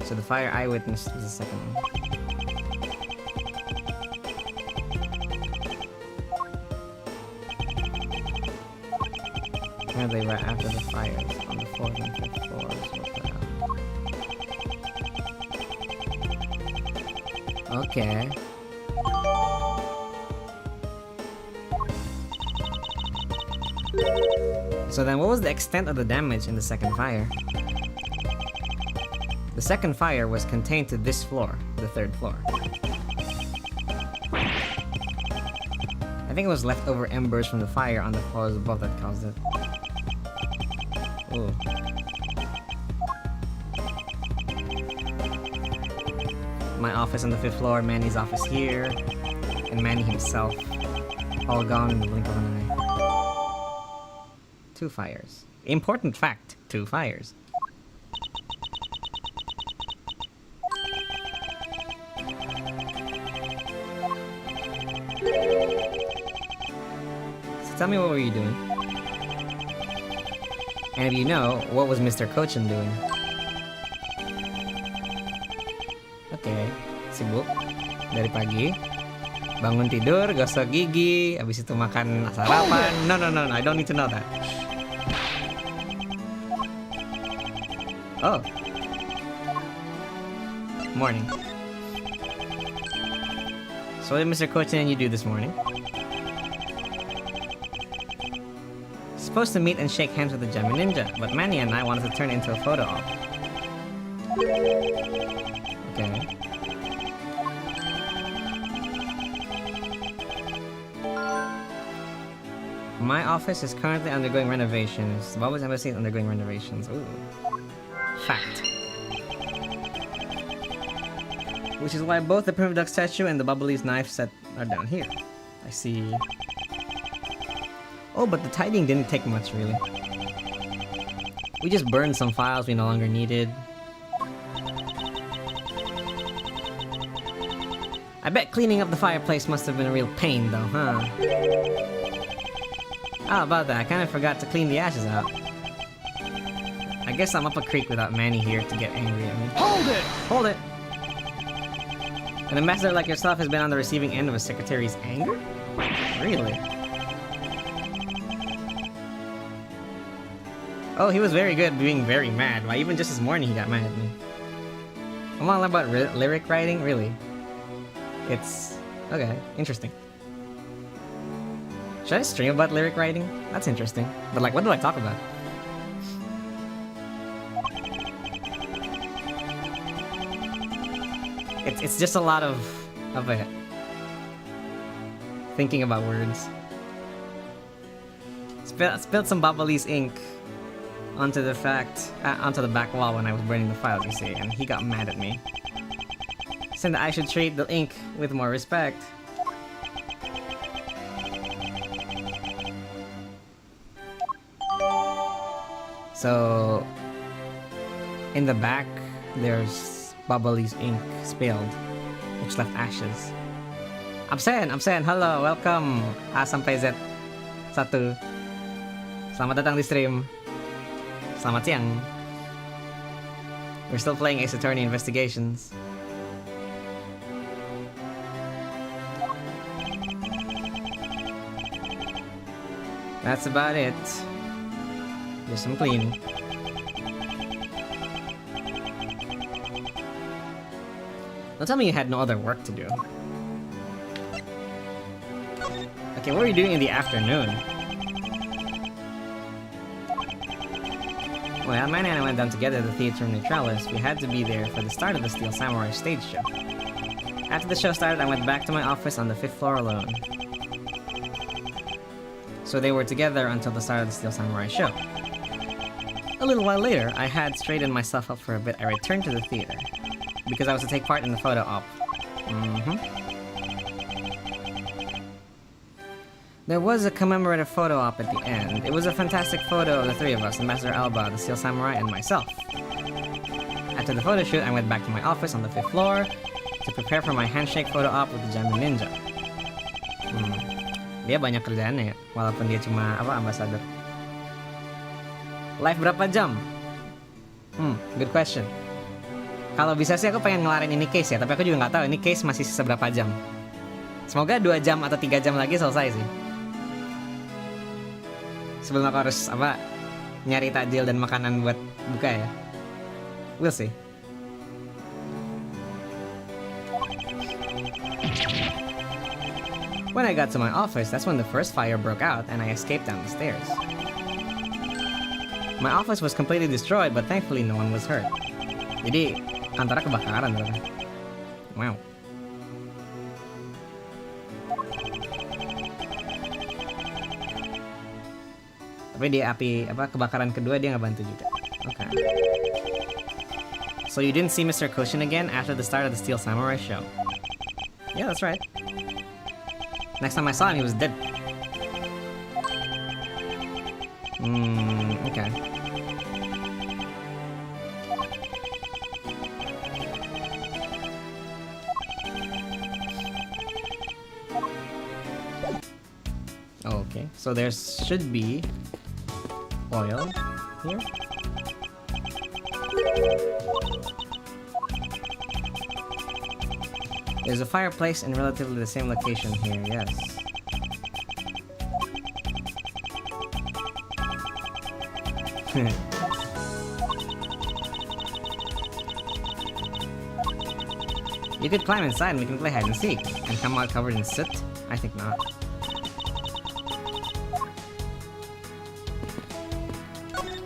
So the fire I witnessed was the second one. Apparently right after the fires on the 4th and 5th floors were put out. Okay. So then what was the extent of the damage in the second fire? The second fire was contained to this floor, the 3rd floor. I think it was leftover embers from the fire on the floors above that caused it. Ooh. My office on the 5th floor, Manny's office here, and Manny himself, all gone in the blink of an eye. 2 fires. Important fact, 2 fires. So tell me, what were you doing? And if you know, what was Mr. Cochin doing? Okay, sibuk dari pagi. Bangun tidur, gosok gigi, habis itu makan sarapan. No, I don't need to know that. Oh. Morning. So what did Mr. Cochin and you do this morning? Supposed to meet and shake hands with the Gem Ninja, but Manny and I wanted to turn it into a photo op. Okay. My office is currently undergoing renovations. Bobby's embassy is undergoing renovations. Ooh. Fact. Which is why both the primitive duck statue and the Bubbly's knife set are down here. I see. Oh, but the tidying didn't take much, really. We just burned some files we no longer needed. I bet cleaning up the fireplace must have been a real pain, though, huh? How about that? I kind of forgot to clean the ashes out. I guess I'm up a creek without Manny here to get angry at me. Hold it! Hold it! An ambassador like yourself has been on the receiving end of a secretary's anger? Really? Oh, he was very good being very mad. Why, even just this morning he got mad at me. I'm all about lyric writing? Really? It's... okay, interesting. Should I stream about lyric writing? That's interesting. But like, what do I talk about? It's just a lot of it. Thinking about words. Spilled some Bubbly's ink onto the back wall when I was burning the files, you see, and he got mad at me. Saying that I should treat the ink with more respect. So, in the back, there's Bubbly's ink spilled, which left ashes. Absen, hello, welcome, sampai Z1. Selamat datang di stream. Selamat siang. We're still playing Ace Attorney Investigations. That's about it. Just some cleaning. Don't tell me you had no other work to do. Okay, what were you doing in the afternoon? Well, Manny and I went down together to the Theatre Neutralis. We had to be there for the start of the Steel Samurai stage show. After the show started, I went back to my office on the 5th floor alone. So they were together until the start of the Steel Samurai show. A little while later, I had straightened myself up for a bit. I returned to the theater because I was to take part in the photo op. There was a commemorative photo op at the end. It was a fantastic photo of the three of us, Ambassador Alba, the Steel Samurai, and myself. At After the photo shoot, I went back to my office on the 5th floor to prepare for my handshake photo op with the Jamu Ninja. Dia banyak kerjaannya ya, walaupun dia cuma ambasador. Live berapa jam? Good question. Kalau bisa sih aku pengen ngelarin ini case ya, tapi aku juga nggak tahu ini case masih sisa berapa jam. Semoga 2 jam atau 3 jam lagi selesai sih. Sebelum aku harus nyari takjil dan makanan buat buka ya. We'll see. When I got to my office, that's when the first fire broke out and I escaped down the stairs. My office was completely destroyed, but thankfully no one was hurt. Jadi, antara kebakaran berarti. Wow. Tapi di kebakaran kedua dia nggak bantu juga. Okay. So you didn't see Mr. Koshin again after the start of the Steel Samurai show? Yeah, that's right. Next time I saw him, he was dead. Okay. Okay, so there should be oil here. There's a fireplace in relatively the same location here, yes. You could climb inside and we can play hide and seek and come out covered in soot? I think not.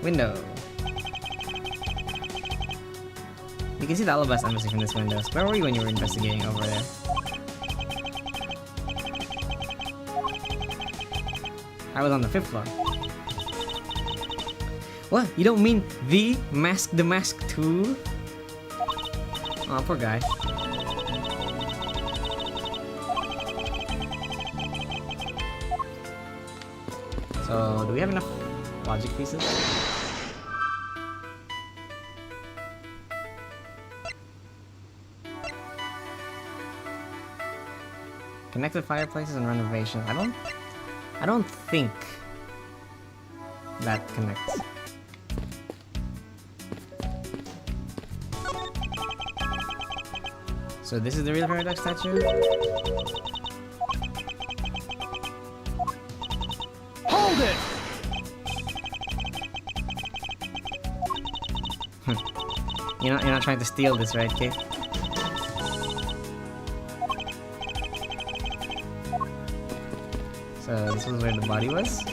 Window. You can see the Alabas embassy from this window. Where were you when you were investigating over there? I was on the 5th floor. What? You don't mean the Mask 2? Oh, poor guy. So, do we have enough logic pieces? Connected fireplaces and renovations. I don't think that connects. So this is the real Paradox statue? Hold it! You're not trying to steal this, right, Kate? So this was where the body was?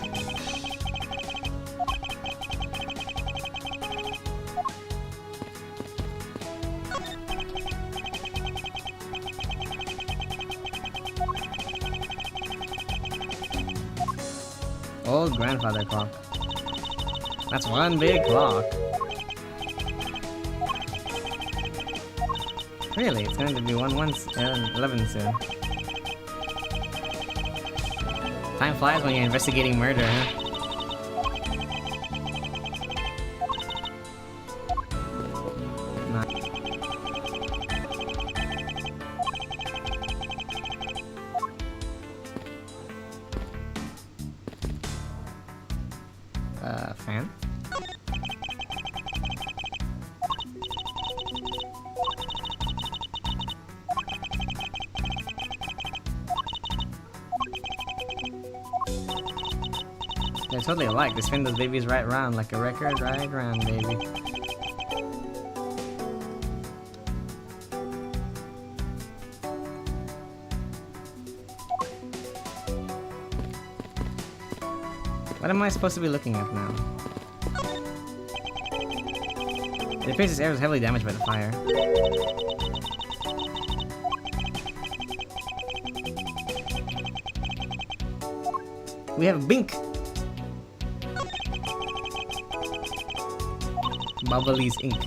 Old grandfather clock. That's one big clock. Really? It's going to be 11 soon. Time flies when you're investigating murder, huh? Fan? They're totally alike. They spin those babies right round like a record, right round, baby. What am I supposed to be looking at now? It appears this area was heavily damaged by the fire. We have Bink! Bubbly's ink.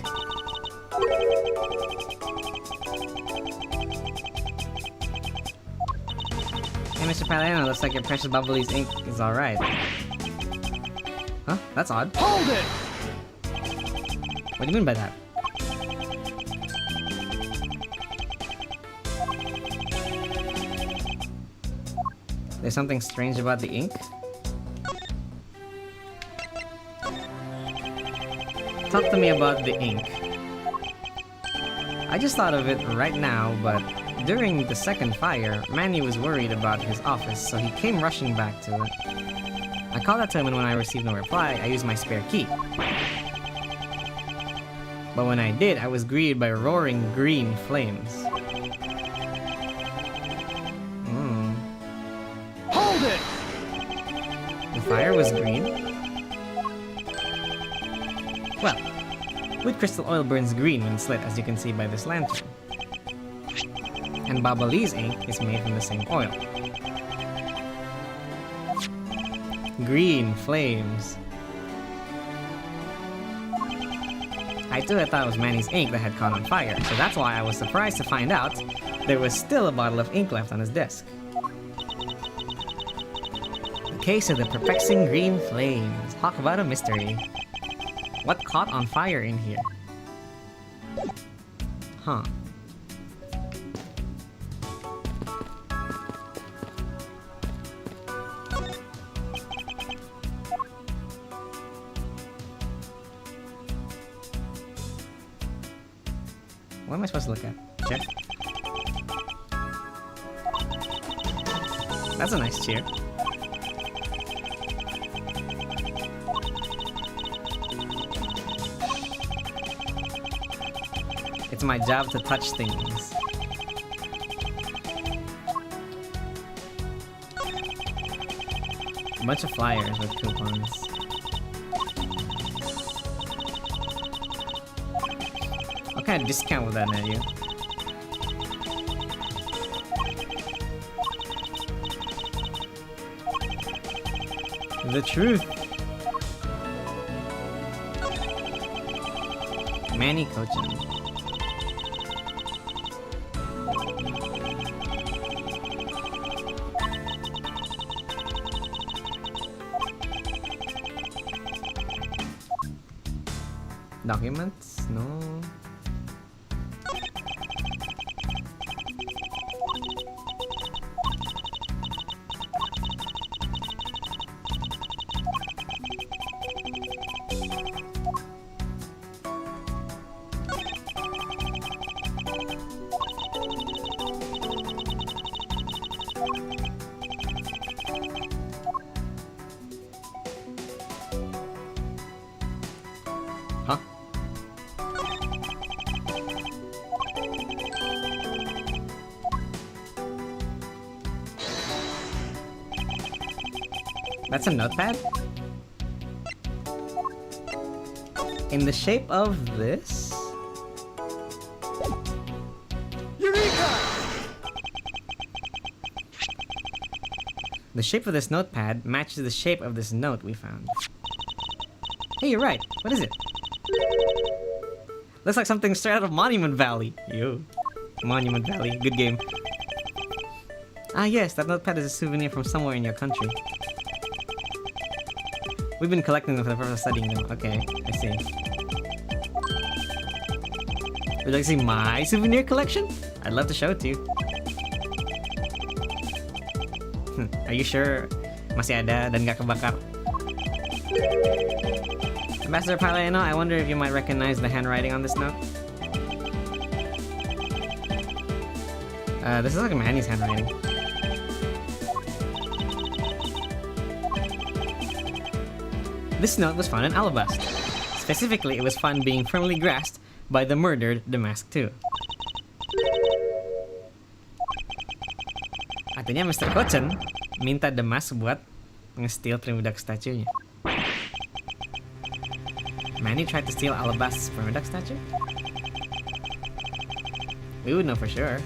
Hey, Mr. Palano, looks like your precious Bubbly's ink is alright. Huh? That's odd. Hold it! What do you mean by that? There's something strange about the ink. Talk to me about the ink. I just thought of it right now, but during the second fire, Manny was worried about his office, so he came rushing back to it. I called out to him, and when I received no reply, I used my spare key. But when I did, I was greeted by roaring green flames. Hold it! The fire was green? Well, wood crystal oil burns green when it's lit, as you can see by this lantern. And Babali's ink is made from the same oil. Green flames. I thought it was Manny's ink that had caught on fire, so that's why I was surprised to find out there was still a bottle of ink left on his desk. The case of the perplexing green flames. Talk about a mystery. What caught on fire in here? Huh. What am I supposed to look at? Check. That's a nice chair. It's my job to touch things. A bunch of flyers with coupons. What kind of discount would that net you? The truth. Manny Cochin. Documents? No. Huh? That's a notepad? In the shape of this? Eureka! The shape of this notepad matches the shape of this note we found. Hey, you're right. What is it? Looks like something straight out of Monument Valley. Yo. Monument Valley. Good game. Ah yes, that notepad is a souvenir from somewhere in your country. We've been collecting them for the purpose of studying them. Okay, I see. Would you like to see my souvenir collection? I'd love to show it to you. Are you sure masih ada dan gak kebakar? Ambassador Paleno, I wonder if you might recognize the handwriting on this note. This is like Manny's handwriting. This note was found in Alabasta. Specifically, it was found being firmly grasped by the murdered Damask II. Artinya Mr. Kochen minta Damask buat nge-steal Primiduck statue-nya. Manny tried to steal Alabasta's Primiduck statue? We would know for sure.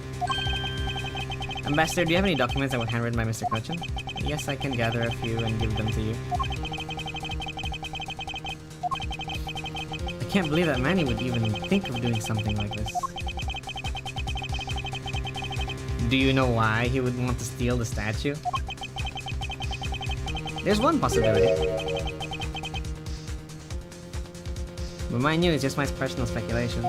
Ambassador, do you have any documents that were handwritten by Mr. Kochen? Yes, I can gather a few and give them to you. I can't believe that Manny would even think of doing something like this. Do you know why he would want to steal the statue? There's one possibility. But mind you, it's just my personal speculation.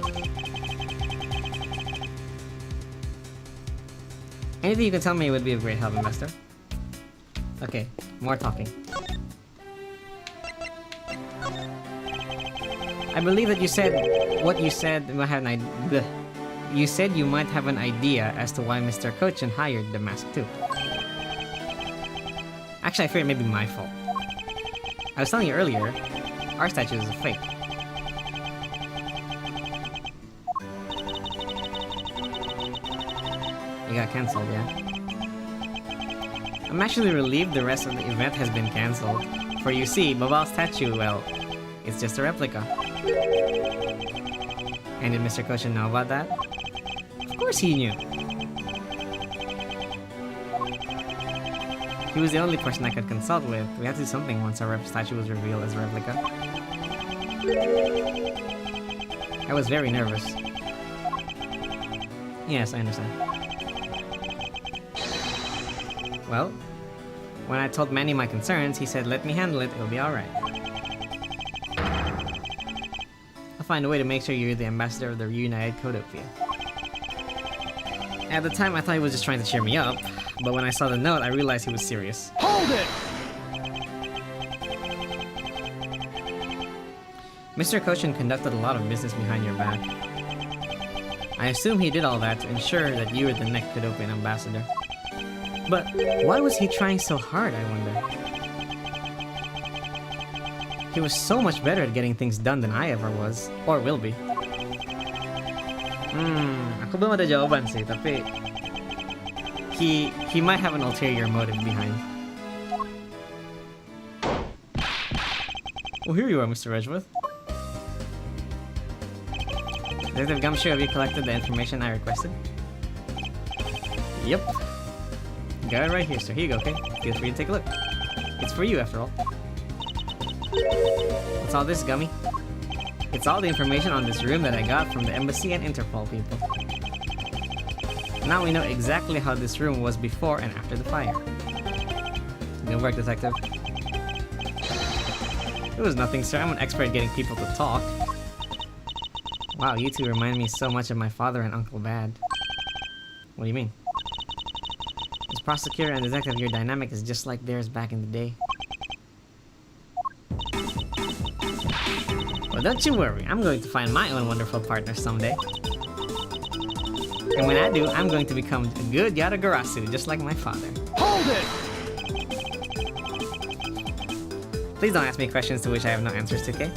Anything you can tell me would be of great help, Investor. Okay, more talking. I believe that you said what you said. You said you might have an idea as to why Mr. Cochin hired the mask too. Actually, I fear it may be my fault. I was telling you earlier, our statue is a fake. It got cancelled, yeah? I'm actually relieved the rest of the event has been cancelled. For you see, Babal's statue, well, it's just a replica. And did Mr. Cochin know about that? Of course he knew. He was the only person I could consult with. We had to do something once our statue was revealed as a replica. I was very nervous. Yes, I understand. Well, when I told Manny my concerns, he said, let me handle it, it'll be alright. I'll find a way to make sure you're the ambassador of the reunited Codopia. At the time, I thought he was just trying to cheer me up, but when I saw the note, I realized he was serious. Hold it! Mr. Cochin conducted a lot of business behind your back. I assume he did all that to ensure that you were the next Codopian ambassador. But why was he trying so hard, I wonder? He was so much better at getting things done than I ever was, or will be. Aku belum ada jawaban sih, tapi he might have an ulterior motive behind. Oh, here you are, Mr. Edgeworth. Detective Gumshoe, have you collected the information I requested? Yep. Got it right here, sir. Here you go, okay? Feel free to take a look. It's for you, after all. What's all this, Gummy? It's all the information on this room that I got from the embassy and Interpol people. Now we know exactly how this room was before and after the fire. Good work, Detective. It was nothing, sir. I'm an expert at getting people to talk. Wow, you two remind me so much of my father and Uncle Bad. What do you mean? As prosecutor and detective, your dynamic is just like theirs back in the day. Well, don't you worry. I'm going to find my own wonderful partner someday. And when I do, I'm going to become a good Yatagarasu, just like my father. Hold it! Please don't ask me questions to which I have no answers to, okay?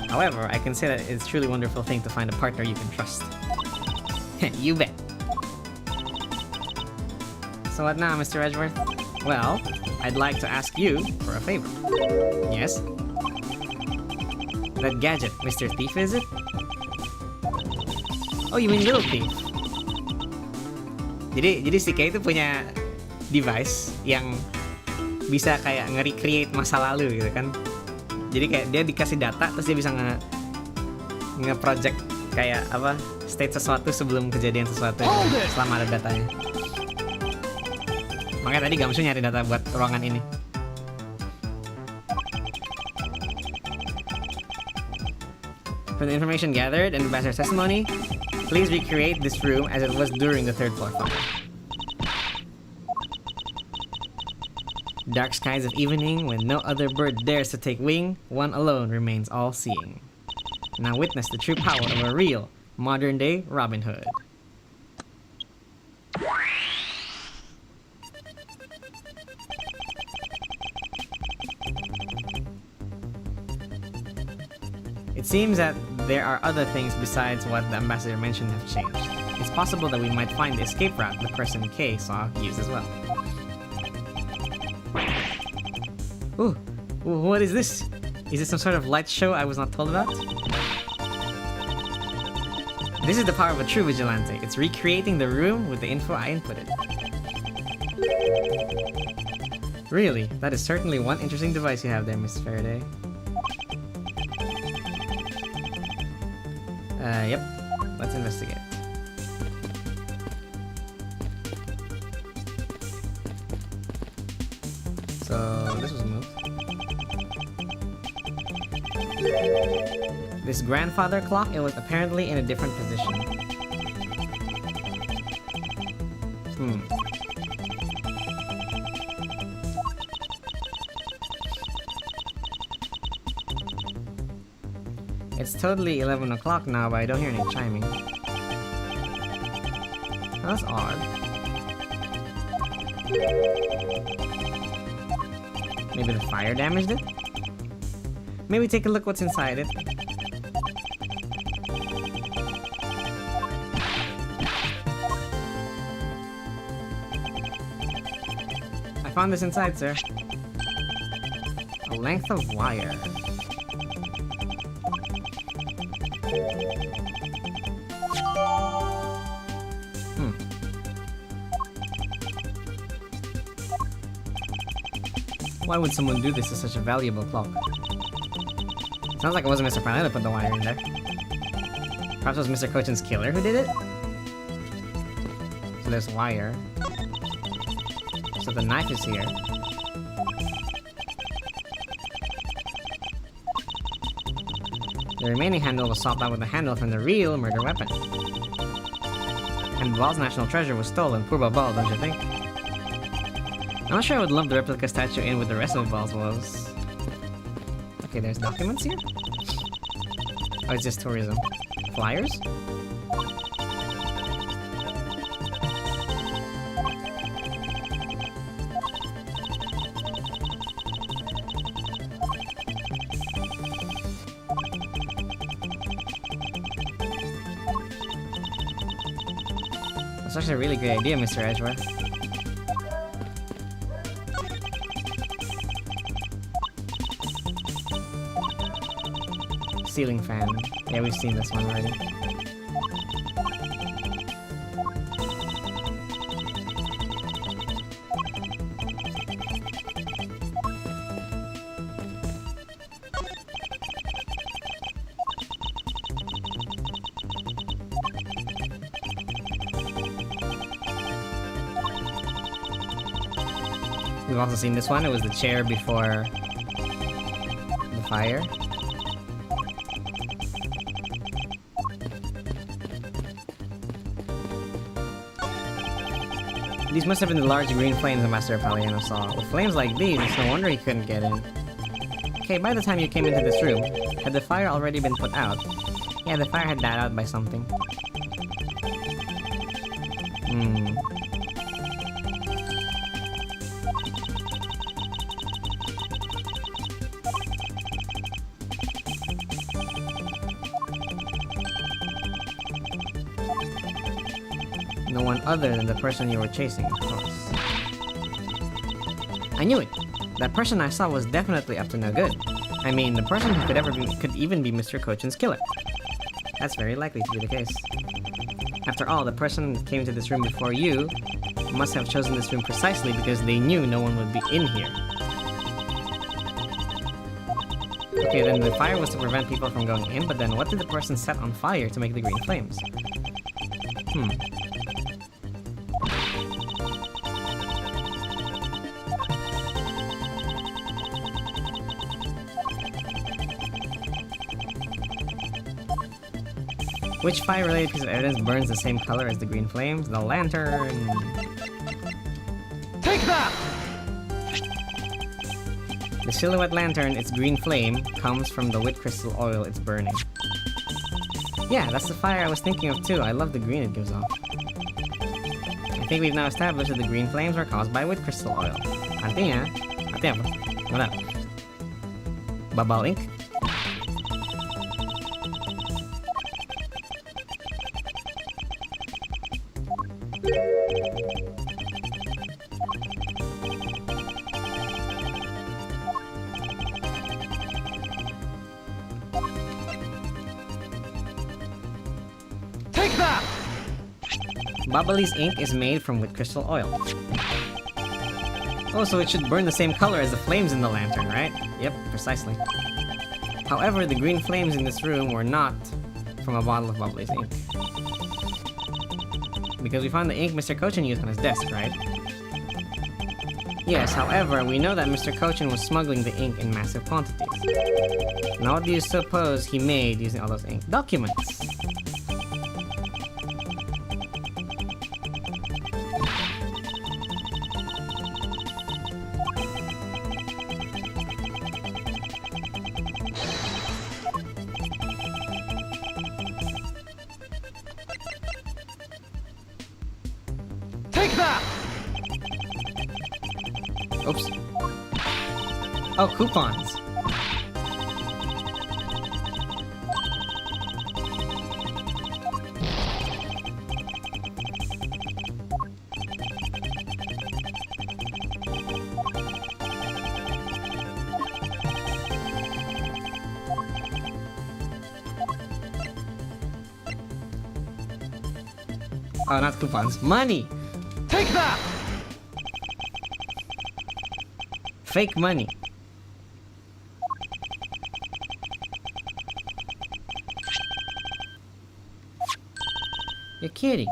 However, I can say that it's a truly wonderful thing to find a partner you can trust. You bet. So what now, Mr. Edgeworth? Well, I'd like to ask you for a favor. Yes? That gadget, Mr. Thief, is it? Oh, you mean Little Thief? Jadi si Kay itu punya device yang bisa kayak nge-recreate masa lalu gitu kan. Jadi kayak dia dikasih data terus dia bisa nge-project kayak apa state sesuatu sebelum kejadian sesuatu selama ada datanya. Makanya tadi Gamsu nyari data buat ruangan ini. From the information gathered and Ambassador's testimony, please recreate this room as it was during the third floor fire. Dark skies of evening, when no other bird dares to take wing, one alone remains all-seeing. Now witness the true power of a real, modern-day Robin Hood. It seems that there are other things besides what the ambassador mentioned have changed. It's possible that we might find the escape route the person K saw used as well. Ooh, what is this? Is it some sort of light show I was not told about? This is the power of a true vigilante. It's recreating the room with the info I inputted. Really, that is certainly one interesting device you have there, Miss Faraday. Yep. Let's investigate. So, this was moved. This grandfather clock, it was apparently in a different position. Hmm. It's totally 11 o'clock now, but I don't hear any chiming. That's odd. Maybe the fire damaged it? Maybe take a look what's inside it. I found this inside, sir. A length of wire. Why would someone do this to such a valuable clock? Sounds like it wasn't Mr. Panetta that put the wire in there. Perhaps it was Mr. Cochin's killer who did it? So there's wire. So the knife is here. The remaining handle was swapped out with the handle from the real murder weapon. And Babal's national treasure was stolen. Poor Babal, don't you think? I'm not sure I would lump the replica statue in with the rest of Babal's woes. Okay, there's documents here? Oh, it's just tourism. Flyers? That's actually a really great idea, Mr. Edgeworth. Ceiling fan. Yeah, we've seen this one already. We've also seen this one. It was the chair before the fire. These must have been the large green flames the Master Paliano saw. With flames like these, it's no wonder he couldn't get in. Okay, by the time you came into this room, had the fire already been put out? Yeah, the fire had died out by something. No one other than the person you were chasing, of course. I knew it! That person I saw was definitely up to no good. I mean, the person who could even be Mr. Cochin's killer. That's very likely to be the case. After all, the person that came into this room before you must have chosen this room precisely because they knew no one would be in here. Okay, then the fire was to prevent people from going in, but then what did the person set on fire to make the green flames? Which fire-related piece of evidence burns the same color as the green flames? The lantern! Take that! The silhouette lantern, its green flame, comes from the wit crystal oil it's burning. Yeah, that's the fire I was thinking of too. I love the green it gives off. I think we've now established that the green flames were caused by wit crystal oil. Artinya, what up? Babal ink? Take that! Babali's ink is made from wit crystal oil. Oh, so it should burn the same color as the flames in the lantern, right? Yep, precisely. However, the green flames in this room were not from a bottle of Babali's ink. Because we found the ink Mr. Cochin used on his desk, right? Yes, however, we know that Mr. Cochin was smuggling the ink in massive quantities. Now what do you suppose he made using all those ink? Documents! Oops. Oh, coupons. Oh, not coupons. Money! Take that! Fake money. You're kidding.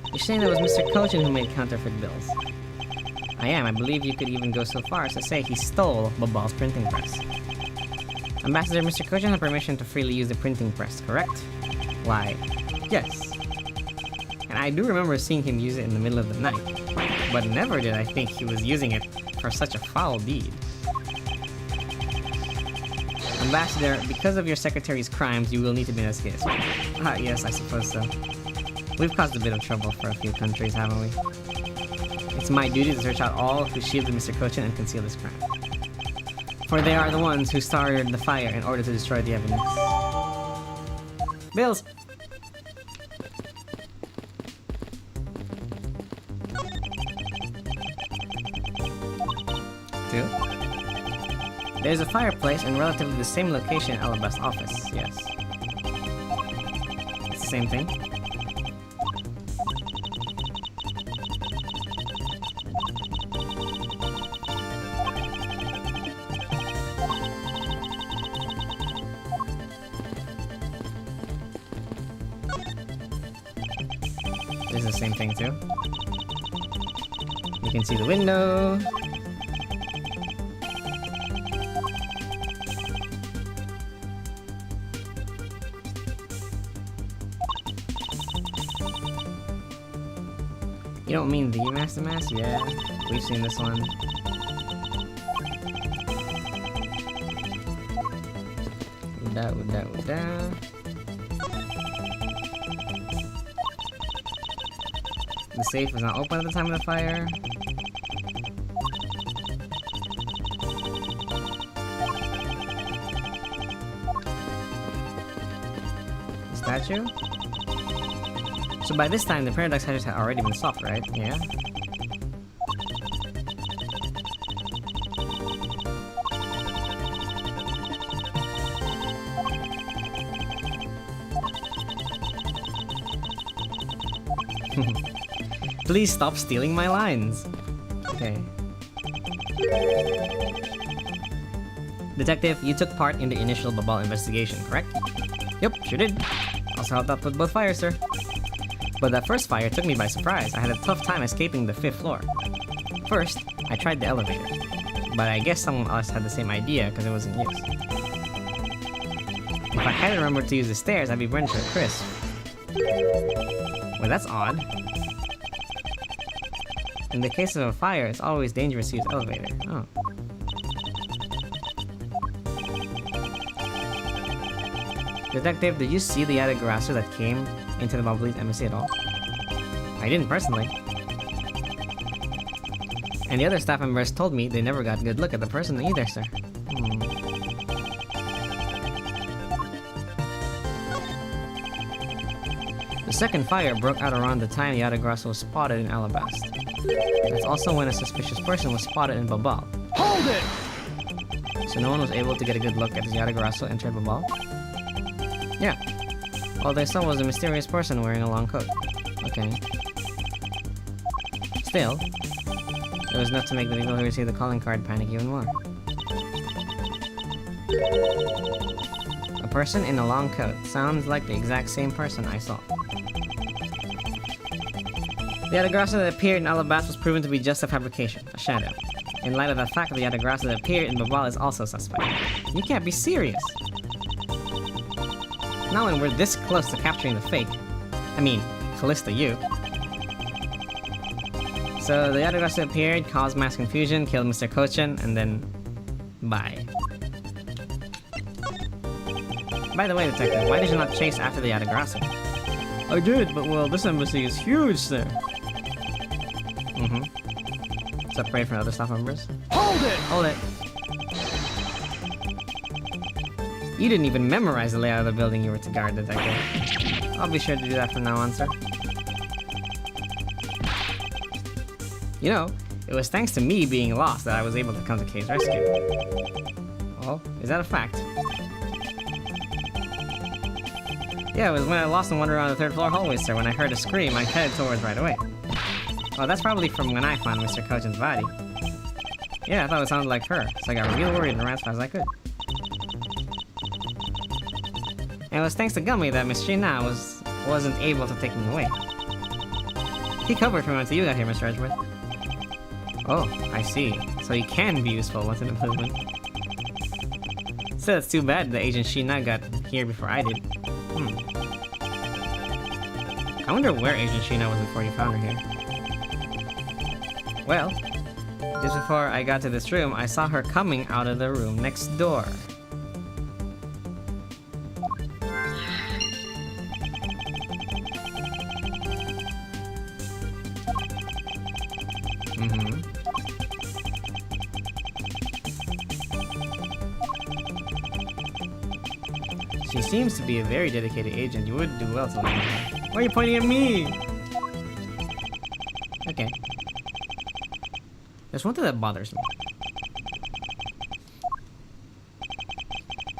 You're saying that was Mr. Cochin who made counterfeit bills. I am. I believe you could even go so far as to say he stole Babal's printing press. Ambassador, Mr. Cochin had permission to freely use the printing press, correct? Why, yes. And I do remember seeing him use it in the middle of the night, but never did I think he was using it for such a foul deed. Ambassador, because of your secretary's crimes, you will need to be investigated. Ah, yes, I suppose so. We've caused a bit of trouble for a few countries, haven't we? It's my duty to search out all who shielded Mr. Cochin and conceal this crime. For they are the ones who started the fire in order to destroy the evidence. Bills! Two. There's a fireplace in relatively the same location in Alabast's office, yes. It's the same thing. This is the same thing too. You can see the window. You don't mean the Master Mask? Yeah, we've seen this one. Uda. The safe was not open at the time of the fire. The statue? So by this time, the paradox hatches had already been solved, right? Yeah. Please stop stealing my lines. Okay. Detective, you took part in the initial Babal investigation, correct? Yep, sure did. Also helped out with both fires, sir. But that first fire took me by surprise. I had a tough time escaping the 5th floor. First, I tried the elevator. But I guess someone else had the same idea because it was in use. If I hadn't remembered to use the stairs, I'd be burned to a crisp. Well, that's odd. In the case of a fire, it's always dangerous to use elevator. Oh. Detective, did you see the Yatagarasu that came into the Bubbly's embassy at all? I didn't personally. And the other staff members told me they never got a good look at the person either, sir. The second fire broke out around the time Yatagarasu was spotted in Alabast. That's also when a suspicious person was spotted in Babal. Hold it! So no one was able to get a good look at the Yatagarasu enter Babal? Yeah. All they saw was a mysterious person wearing a long coat. Okay. Still, it was enough to make the people who received the calling card panic even more. A person in a long coat sounds like the exact same person I saw. The Yatagarasu that appeared in Alabast was proven to be just a fabrication, a shadow. In light of the fact that the Yatagarasu that appeared in Babal is also suspect. You can't be serious! Not when we're this close to capturing the fake. I mean, Callista, you. So the Yatagarasu appeared, caused mass confusion, killed Mr. Cochin, and then... bye. By the way, Detective, why did you not chase after the Yatagarasu? I did, but well, this embassy is huge, sir. So separate from other staff members. Hold it! Hold it. You didn't even memorize the layout of the building you were to guard, Detective. I'll be sure to do that from now on, sir. You know, it was thanks to me being lost that I was able to come to Kay's rescue. Oh, is that a fact? Yeah, it was when I lost and wandered around the third floor hallway, sir. When I heard a scream, I headed towards right away. Oh, that's probably from when I found Mr. Kojin's body. Yeah, I thought it sounded like her, so I got real worried and ran as fast as I could. And it was thanks to Gummy that Miss Shina wasn't able to take me away. He covered for me until you got here, Mr. Edgeworth. Oh, I see. So he can be useful once in a blue moon. Still, it's too bad that Agent Shina got here before I did. I wonder where Agent Shina was before you found her here. Well, just before I got to this room, I saw her coming out of the room next door. She seems to be a very dedicated agent. You would do well to learn her. Why are you pointing at me? Okay. There's one thing that bothers me.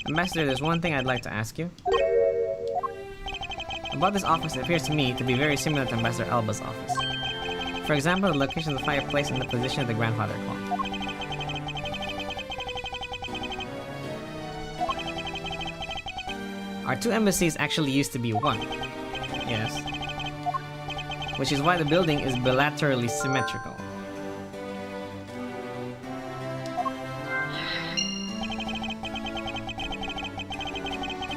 Ambassador, there's one thing I'd like to ask you. About this office, it appears to me to be very similar to Ambassador Alba's office. For example, the location of the fireplace and the position of the grandfather clock. Our two embassies actually used to be one. Yes. Which is why the building is bilaterally symmetrical.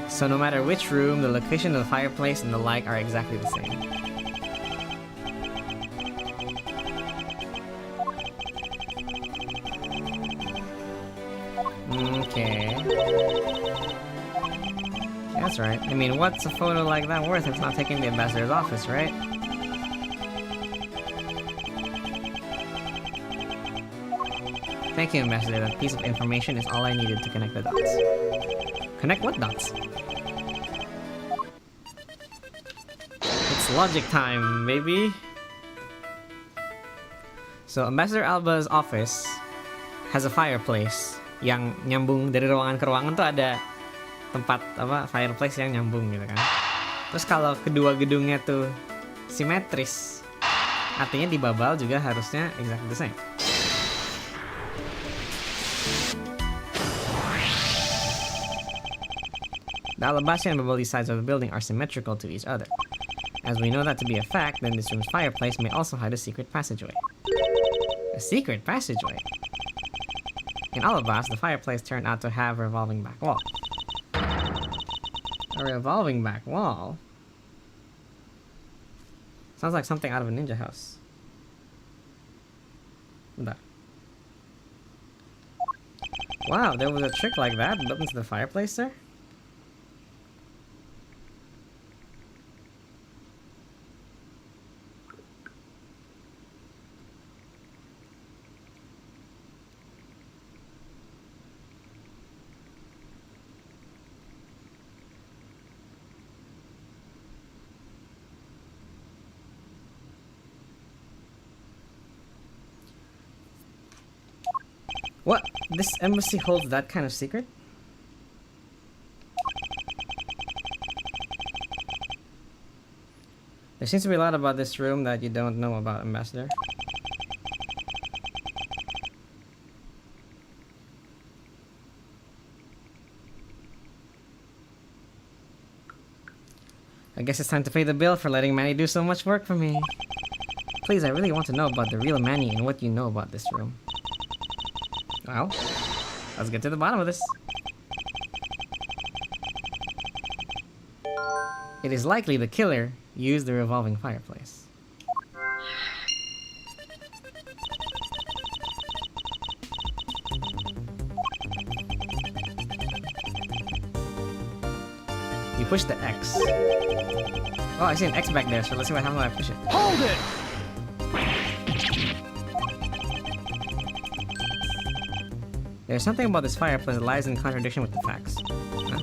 So no matter which room, the location of the fireplace and the like are exactly the same. Okay. That's right. I mean, what's a photo like that worth if it's not taking the ambassador's office, right? Thank you, Ambassador. That piece of information is all I needed to connect the dots. Connect what dots? It's logic time, baby! So, Ambassador Alba's office has a fireplace yang nyambung dari ruangan ke ruangan tuh ada tempat apa fireplace yang nyambung gitu kan. Terus kalau kedua gedungnya tuh simetris, artinya di Babal juga harusnya exactly the same. The Alabaster and Babali sides of the building are symmetrical to each other. As we know that to be a fact, then this room's fireplace may also hide a secret passageway. A secret passageway? In Alabas, the fireplace turned out to have a revolving back wall. A revolving back wall? Sounds like something out of a ninja house. Bentar. Wow, there was a trick like that built into the fireplace, sir? What? This embassy holds that kind of secret? There seems to be a lot about this room that you don't know about, Ambassador. I guess it's time to pay the bill for letting Manny do so much work for me. Please, I really want to know about the real Manny and what you know about this room. Well, let's get to the bottom of this. It is likely the killer used the revolving fireplace. You push the X. Oh, I see an X back there, so let's see what happens when I push it. Hold it! There's something about this fireplace that lies in contradiction with the facts. Huh?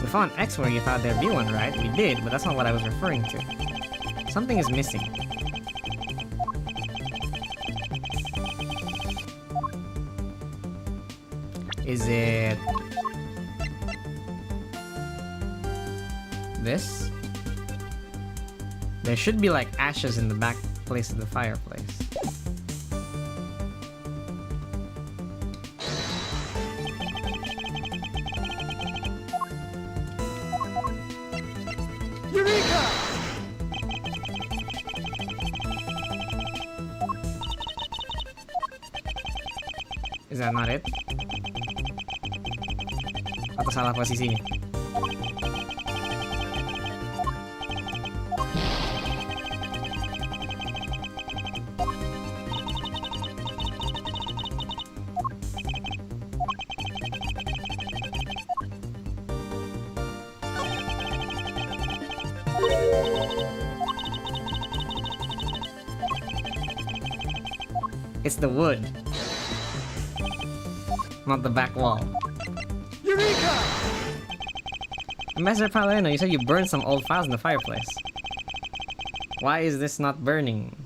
We found X where you thought there'd be one, right? We did, but that's not what I was referring to. Something is missing. Is it... this? There should be like ashes in the back place of the fireplace. Eureka! Is that not it? Atau salah posisinya? It's the wood, not the back wall. Eureka! Ambassador Paleno, you said you burned some old files in the fireplace. Why is this not burning?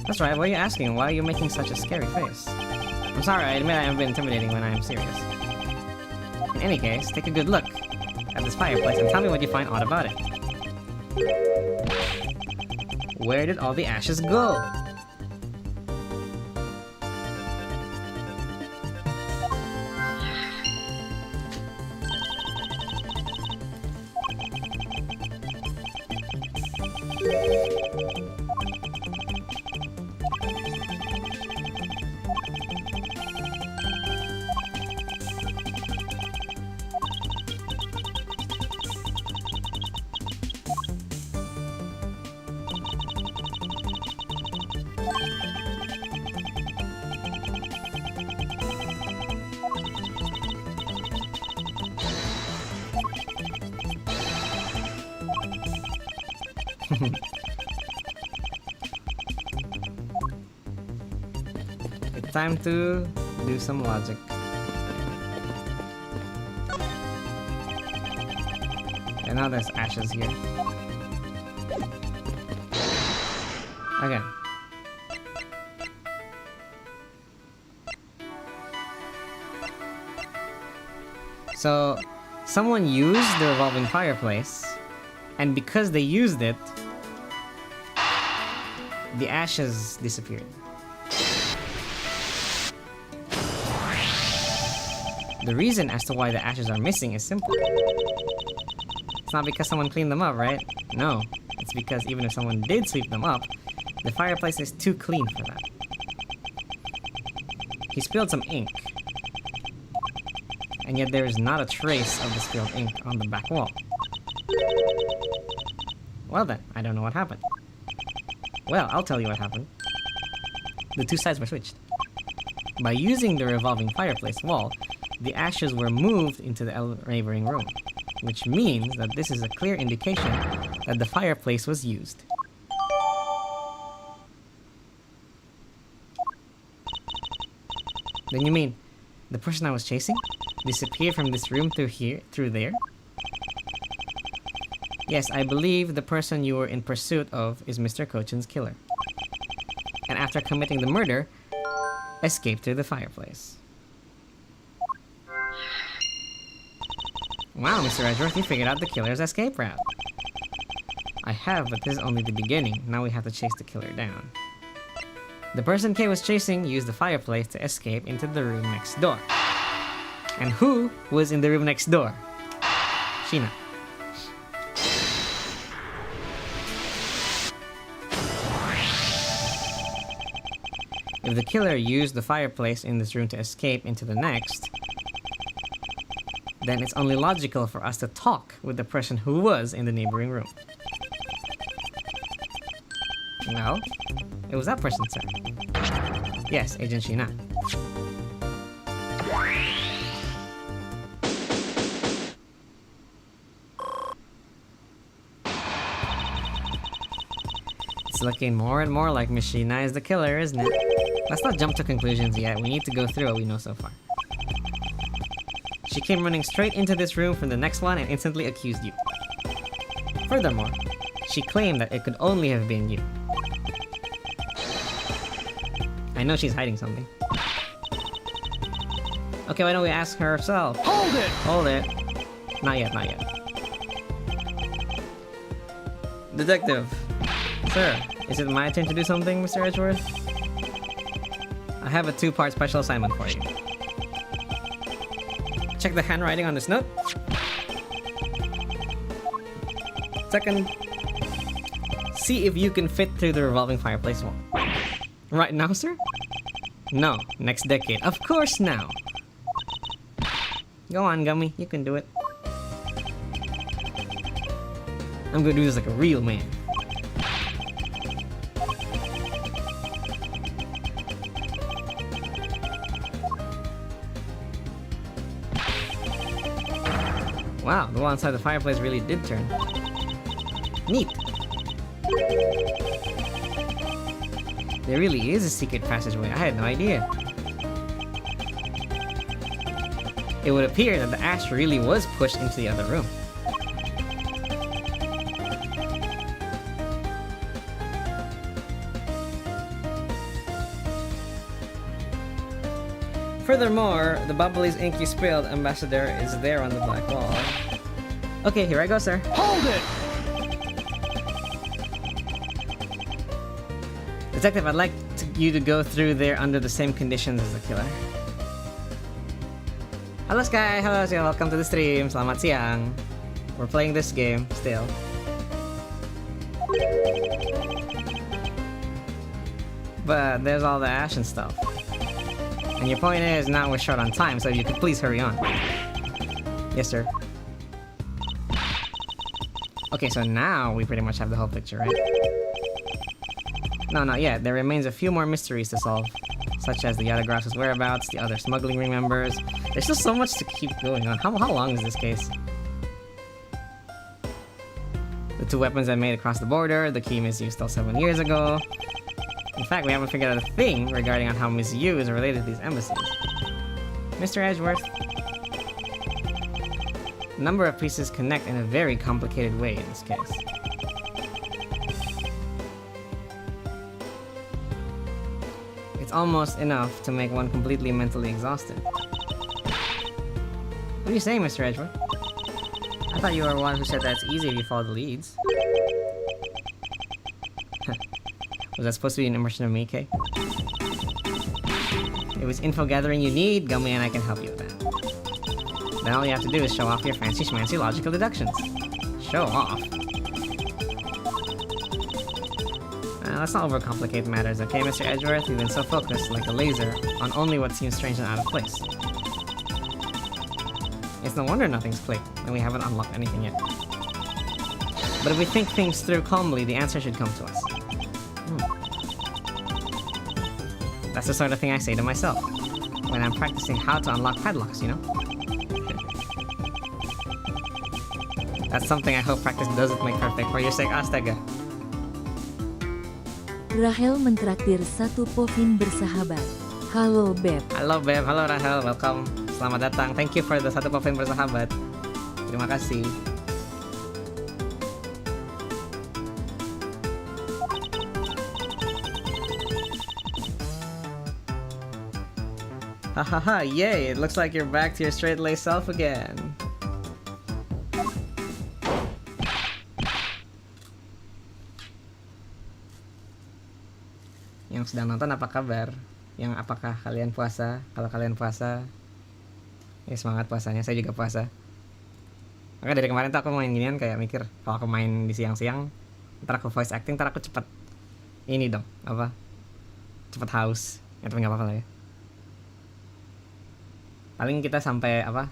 That's right, what are you asking? Why are you making such a scary face? I'm sorry, I admit I am a bit intimidating when I am serious. In any case, take a good look at this fireplace and tell me what you find odd about it. Where did all the ashes go? It's time to do some logic. And now there's ashes here. Okay. So, someone used the revolving fireplace, and because they used it, the ashes disappeared. The reason as to why the ashes are missing is simple. It's not because someone cleaned them up, right? No, it's because even if someone did sweep them up, the fireplace is too clean for that. He spilled some ink, and yet there is not a trace of the spilled ink on the back wall. Well then, I don't know what happened. Well, I'll tell you what happened. The two sides were switched. By using the revolving fireplace wall, the ashes were moved into the neighboring room, which means that this is a clear indication that the fireplace was used. Then you mean, the person I was chasing disappeared from this room through there? Yes, I believe the person you were in pursuit of is Mr. Cochin's killer. And after committing the murder, escaped through the fireplace. Wow, Mr. Edgeworth, you figured out the killer's escape route. I have, but this is only the beginning. Now we have to chase the killer down. The person Kay was chasing used the fireplace to escape into the room next door. And who was in the room next door? Sheena. If the killer used the fireplace in this room to escape into the next, then it's only logical for us to talk with the person who was in the neighboring room. Well, it was that person, sir. Yes, Agent Sheena. It's looking more and more like Miss Sheena is the killer, isn't it? Let's not jump to conclusions yet. We need to go through what we know so far. She came running straight into this room from the next one and instantly accused you. Furthermore, she claimed that it could only have been you. I know she's hiding something. Okay, why don't we ask her herself? Hold it! Hold it. Not yet, not yet. Detective. Sir, is it my turn to do something, Mr. Edgeworth? I have a two-part special assignment for you. Check the handwriting on this note. Second, see if you can fit through the revolving fireplace wall. Right now, sir? No, next decade. Of course now. Go on, Gummy. You can do it. I'm gonna do this like a real man. Wow, the wall inside the fireplace really did turn. Neat. There really is a secret passageway. I had no idea. It would appear that the ash really was pushed into the other room. Furthermore, the bubbly's ink you spilled, Ambassador, is there on the black wall. Okay, here I go, sir. Hold it! Detective, I'd like you to go through there under the same conditions as the killer. Halo Sky, halo Sky, welcome to the stream. Selamat siang. We're playing this game still. But there's all the ash and stuff. And your point is now we're short on time, so you could please hurry on. Yes, sir. Okay, so now we pretty much have the whole picture, right? No, not yet. There remains a few more mysteries to solve, such as the Yadagrass's whereabouts, the other smuggling ring members. There's still so much to keep going on. How long is this case? The two weapons I made across the border, the key Miss Yu stole 7 years ago. In fact, we haven't figured out a thing regarding on how Miss Yu is related to these embassies. Mr. Edgeworth, a number of pieces connect in a very complicated way in this case. It's almost enough to make one completely mentally exhausted. What are you saying, Mr. Edgeworth? I thought you were one who said that it's easy if you follow the leads. Was that supposed to be an impression of me, Kay? If it's info gathering you need, Gummy and I can help you with that. Then all you have to do is show off your fancy schmancy logical deductions. Show off? Let's not overcomplicate matters, okay, Mr. Edgeworth? You've been so focused, like a laser, on only what seems strange and out of place. It's no wonder nothing's clicked, and we haven't unlocked anything yet. But if we think things through calmly, the answer should come to us. That's the sort of thing I say to myself when I'm practicing how to unlock padlocks, you know? That's something I hope practice doesn't make perfect. For your sake, astaga. Rahel mentraktir 1 povin bersahabat. Halo Beb. Halo Beb, halo Rahel, welcome. Selamat datang. Thank you for the 1 povin bersahabat. Terima kasih. Hahaha, yay! It looks like you're back to your straight-laced self again. Yang sedang nonton apa kabar? Yang apakah kalian puasa? Kalau kalian puasa, ya semangat puasanya. Saya juga puasa. Maka dari kemarin tuh aku main ginian kayak mikir, kalau aku main di siang-siang, ntar aku voice acting, ntar aku cepet ini dong, apa? Cepet haus. Ya tapi nggak apa-apa lah ya. Paling kita sampai apa?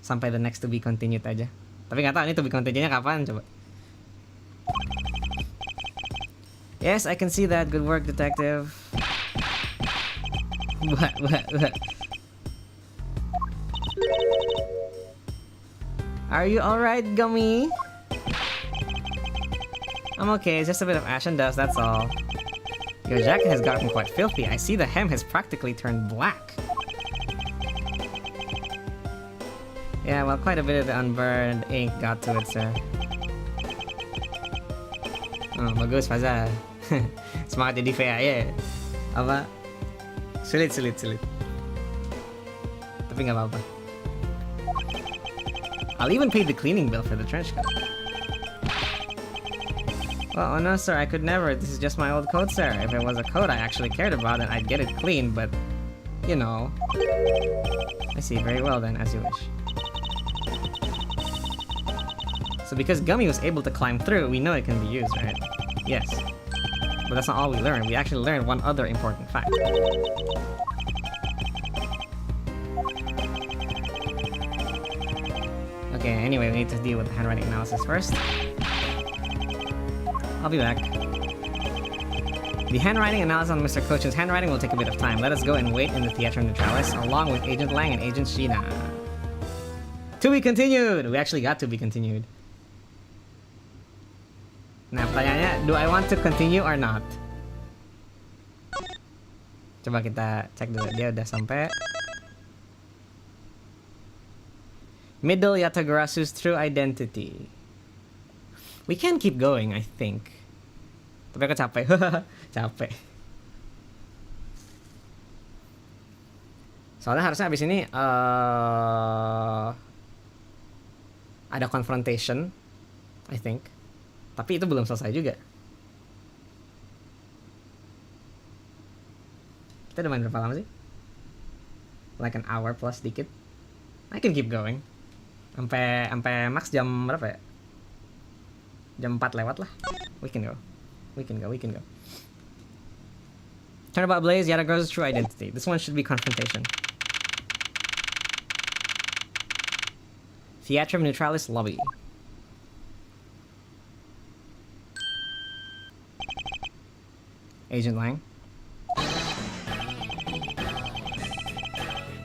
Sampai the next to be continued aja. Tapi nggak tahu ini to be continued-nya kapan coba. Yes, I can see that. Good work, detective. What? Are you alright, Gummy? I'm okay, it's just a bit of ash and dust, that's all. Your jacket has gotten quite filthy. I see the hem has practically turned black. Yeah, well, quite a bit of the unburned ink got to it, sir. Oh, bagus, Faza. Semangat jadi VA ya. Apa? Sulit. Tapi nggak apa-apa. I'll even pay the cleaning bill for the trench coat. Well, oh no, sir, I could never. This is just my old coat, sir. If it was a coat I actually cared about, then I'd get it cleaned, but... You know... I see, very well then, as you wish. So because Gummy was able to climb through, we know it can be used, right? Yes. But that's not all we learned. We actually learned one other important fact. Okay, anyway, we need to deal with the handwriting analysis first. I'll be back. The handwriting analysis on Mr. Cochin's handwriting will take a bit of time. Let us go and wait in the Theatre Neutralis, along with Agent Lang and Agent Sheena. To be continued! We actually got to be continued. Nah, pertanyaannya, do I want to continue or not? Coba kita cek dulu, dia udah sampai. Middle Yatagarasu's true identity. We can keep going, I think. Tapi aku capek. Capek. Soalnya harusnya abis ini ada confrontation, I think. Tapi itu belum selesai juga. Kita udah main berapa lama sih? Like an hour plus dikit. I can keep going. Sampai max jam berapa ya? Jam 4 lewat lah. We can go. Turnabout Blaze, Yatagara's true identity. This one should be confrontation. Theatrum Neutralis lobby. Agent Lang.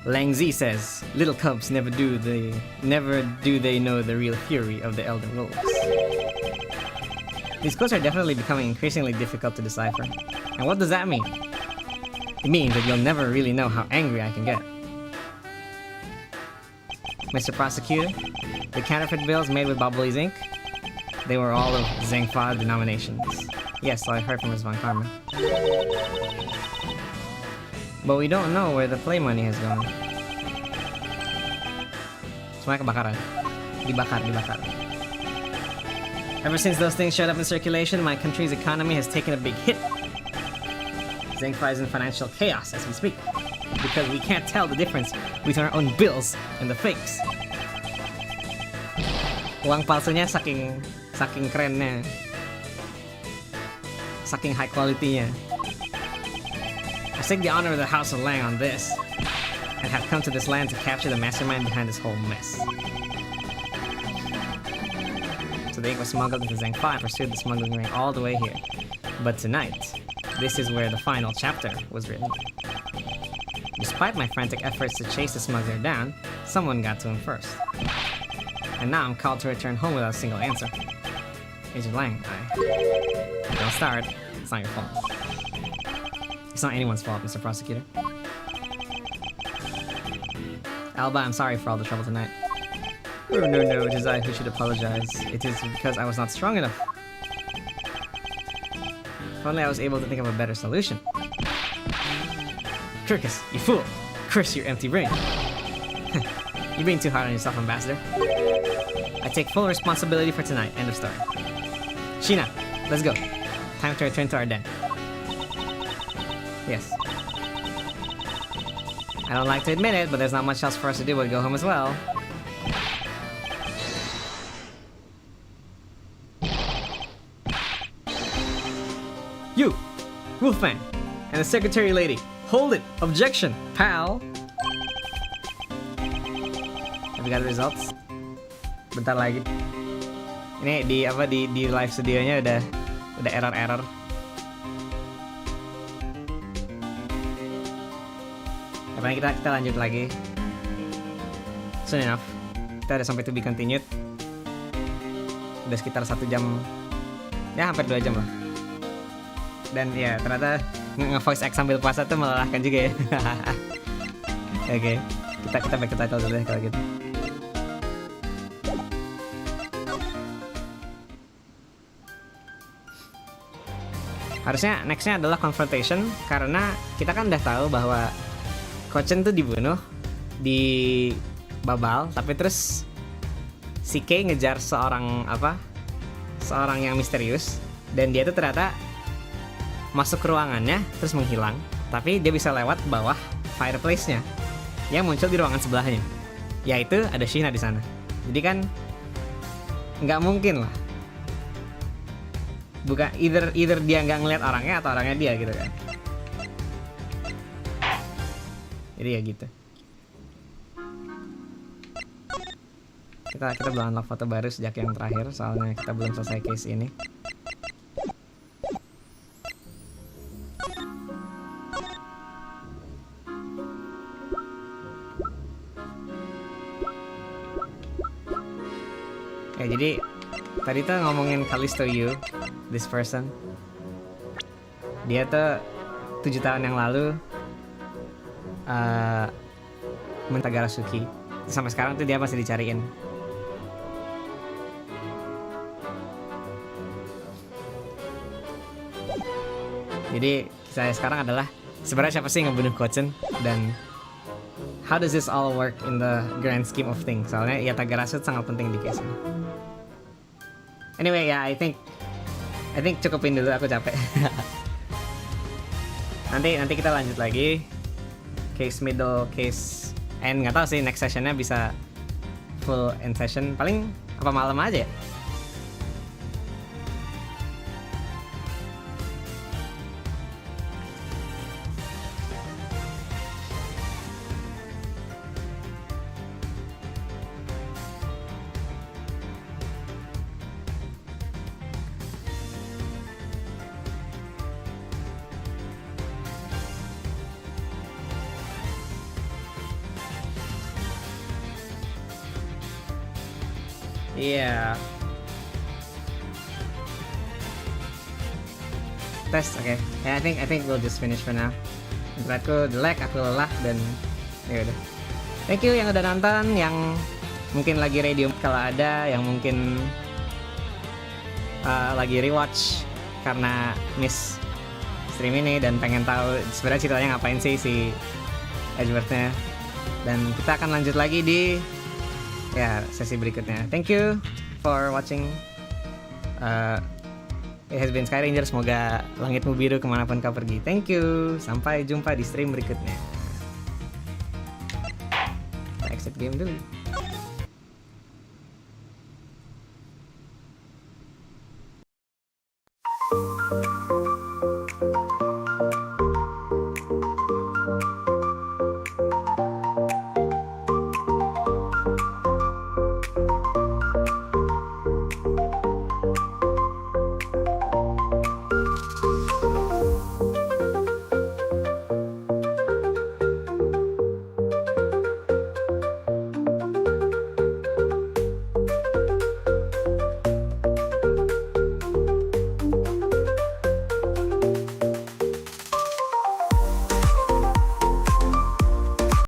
Lang Z says, "Little cubs never do they know the real fury of the elder wolves." These codes are definitely becoming increasingly difficult to decipher. And what does that mean? It means that you'll never really know how angry I can get. Mr. Prosecutor, the counterfeit bills made with Bubbly's ink, they were all of Zengfa denominations. Yes, so I heard from Ms. Von Karma. But we don't know where the play money has gone. Semuanya kebakaran. Dibakar. Ever since those things showed up in circulation, my country's economy has taken a big hit. Zengfa is in financial chaos as we speak, because we can't tell the difference between our own bills and the fakes. Uang palsunya saking kerennya, saking high quality-nya. I stake the honor of the House of Lang on this, and have come to this land to capture the mastermind behind this whole mess. So the ink was smuggled into Zengfa and pursued the smuggling ring all the way here. But tonight, this is where the final chapter was written. Despite my frantic efforts to chase the smuggler down, someone got to him first. And now I'm called to return home without a single answer. Agent Lang, don't start. It's not your fault. It's not anyone's fault, Mr. Prosecutor. Alba, I'm sorry for all the trouble tonight. Oh no, it is I who should apologize. It is because I was not strong enough. If only I was able to think of a better solution. Kirkus, you fool! Curse your empty brain. You're being too hard on yourself, Ambassador. I take full responsibility for tonight. End of story. Sheena, let's go. Time to return to our den. Yes. I don't like to admit it, but there's not much else for us to do but go home as well. You, Wolfman, and the secretary lady. Hold it! Objection, pal! Have we got the results? Bentar lagi. Ini di live studionya udah error. Apalagi kita lanjut lagi. Soon enough. Kita udah sampai to be continued. Udah sekitar 1 jam Ya hampir 2 jam lah. Dan ya ternyata nge-voice act sambil puasa tuh melelahkan juga ya. Oke, kita back ke title dulu deh kalau gitu. Harusnya nextnya adalah confrontation, karena kita kan udah tahu bahwa Kochen tuh dibunuh di Babal, tapi terus si Kei ngejar seorang yang misterius, dan dia tuh ternyata masuk ke ruangannya terus menghilang, tapi dia bisa lewat bawah fireplace-nya yang muncul di ruangan sebelahnya, yaitu ada Shina di sana. Jadi kan nggak mungkin lah, bukan either dia nggak ngeliat orangnya atau orangnya dia gitu kan. Jadi ya gitu. Kita belum unlock foto baru sejak yang terakhir, soalnya kita belum selesai case ini. Ya jadi tadi tuh ngomongin Callisto You, this person. Dia tuh 7 tahun yang lalu Mentagarasuki. Sampai sekarang tuh dia masih dicariin. Jadi saya sekarang adalah sebenarnya siapa sih yang ngebunuh Kochen, dan how does this all work in the grand scheme of things? Soalnya ya Tagarasu sangat penting di case ini. Anyway ya, I think cukupin dulu, aku capek. nanti kita lanjut lagi case middle, case end, nggak tahu sih next sessionnya bisa full end session, paling apa malam aja ya. Iya. Tes, oke. Yeah, I think we'll just finish for now. Internetku jelek, aku lelah, dan ya udah. Thank you yang udah nonton, yang mungkin lagi radio kalau ada, yang mungkin lagi rewatch karena miss stream ini dan pengen tahu sebenarnya ceritanya ngapain sih si Edgeworth-nya. Dan kita akan lanjut lagi di sesi berikutnya. Thank you for watching. It has been Sky Ranger. Semoga langitmu biru kemanapun kau pergi. Thank you. Sampai jumpa di stream berikutnya. Kita exit game dulu.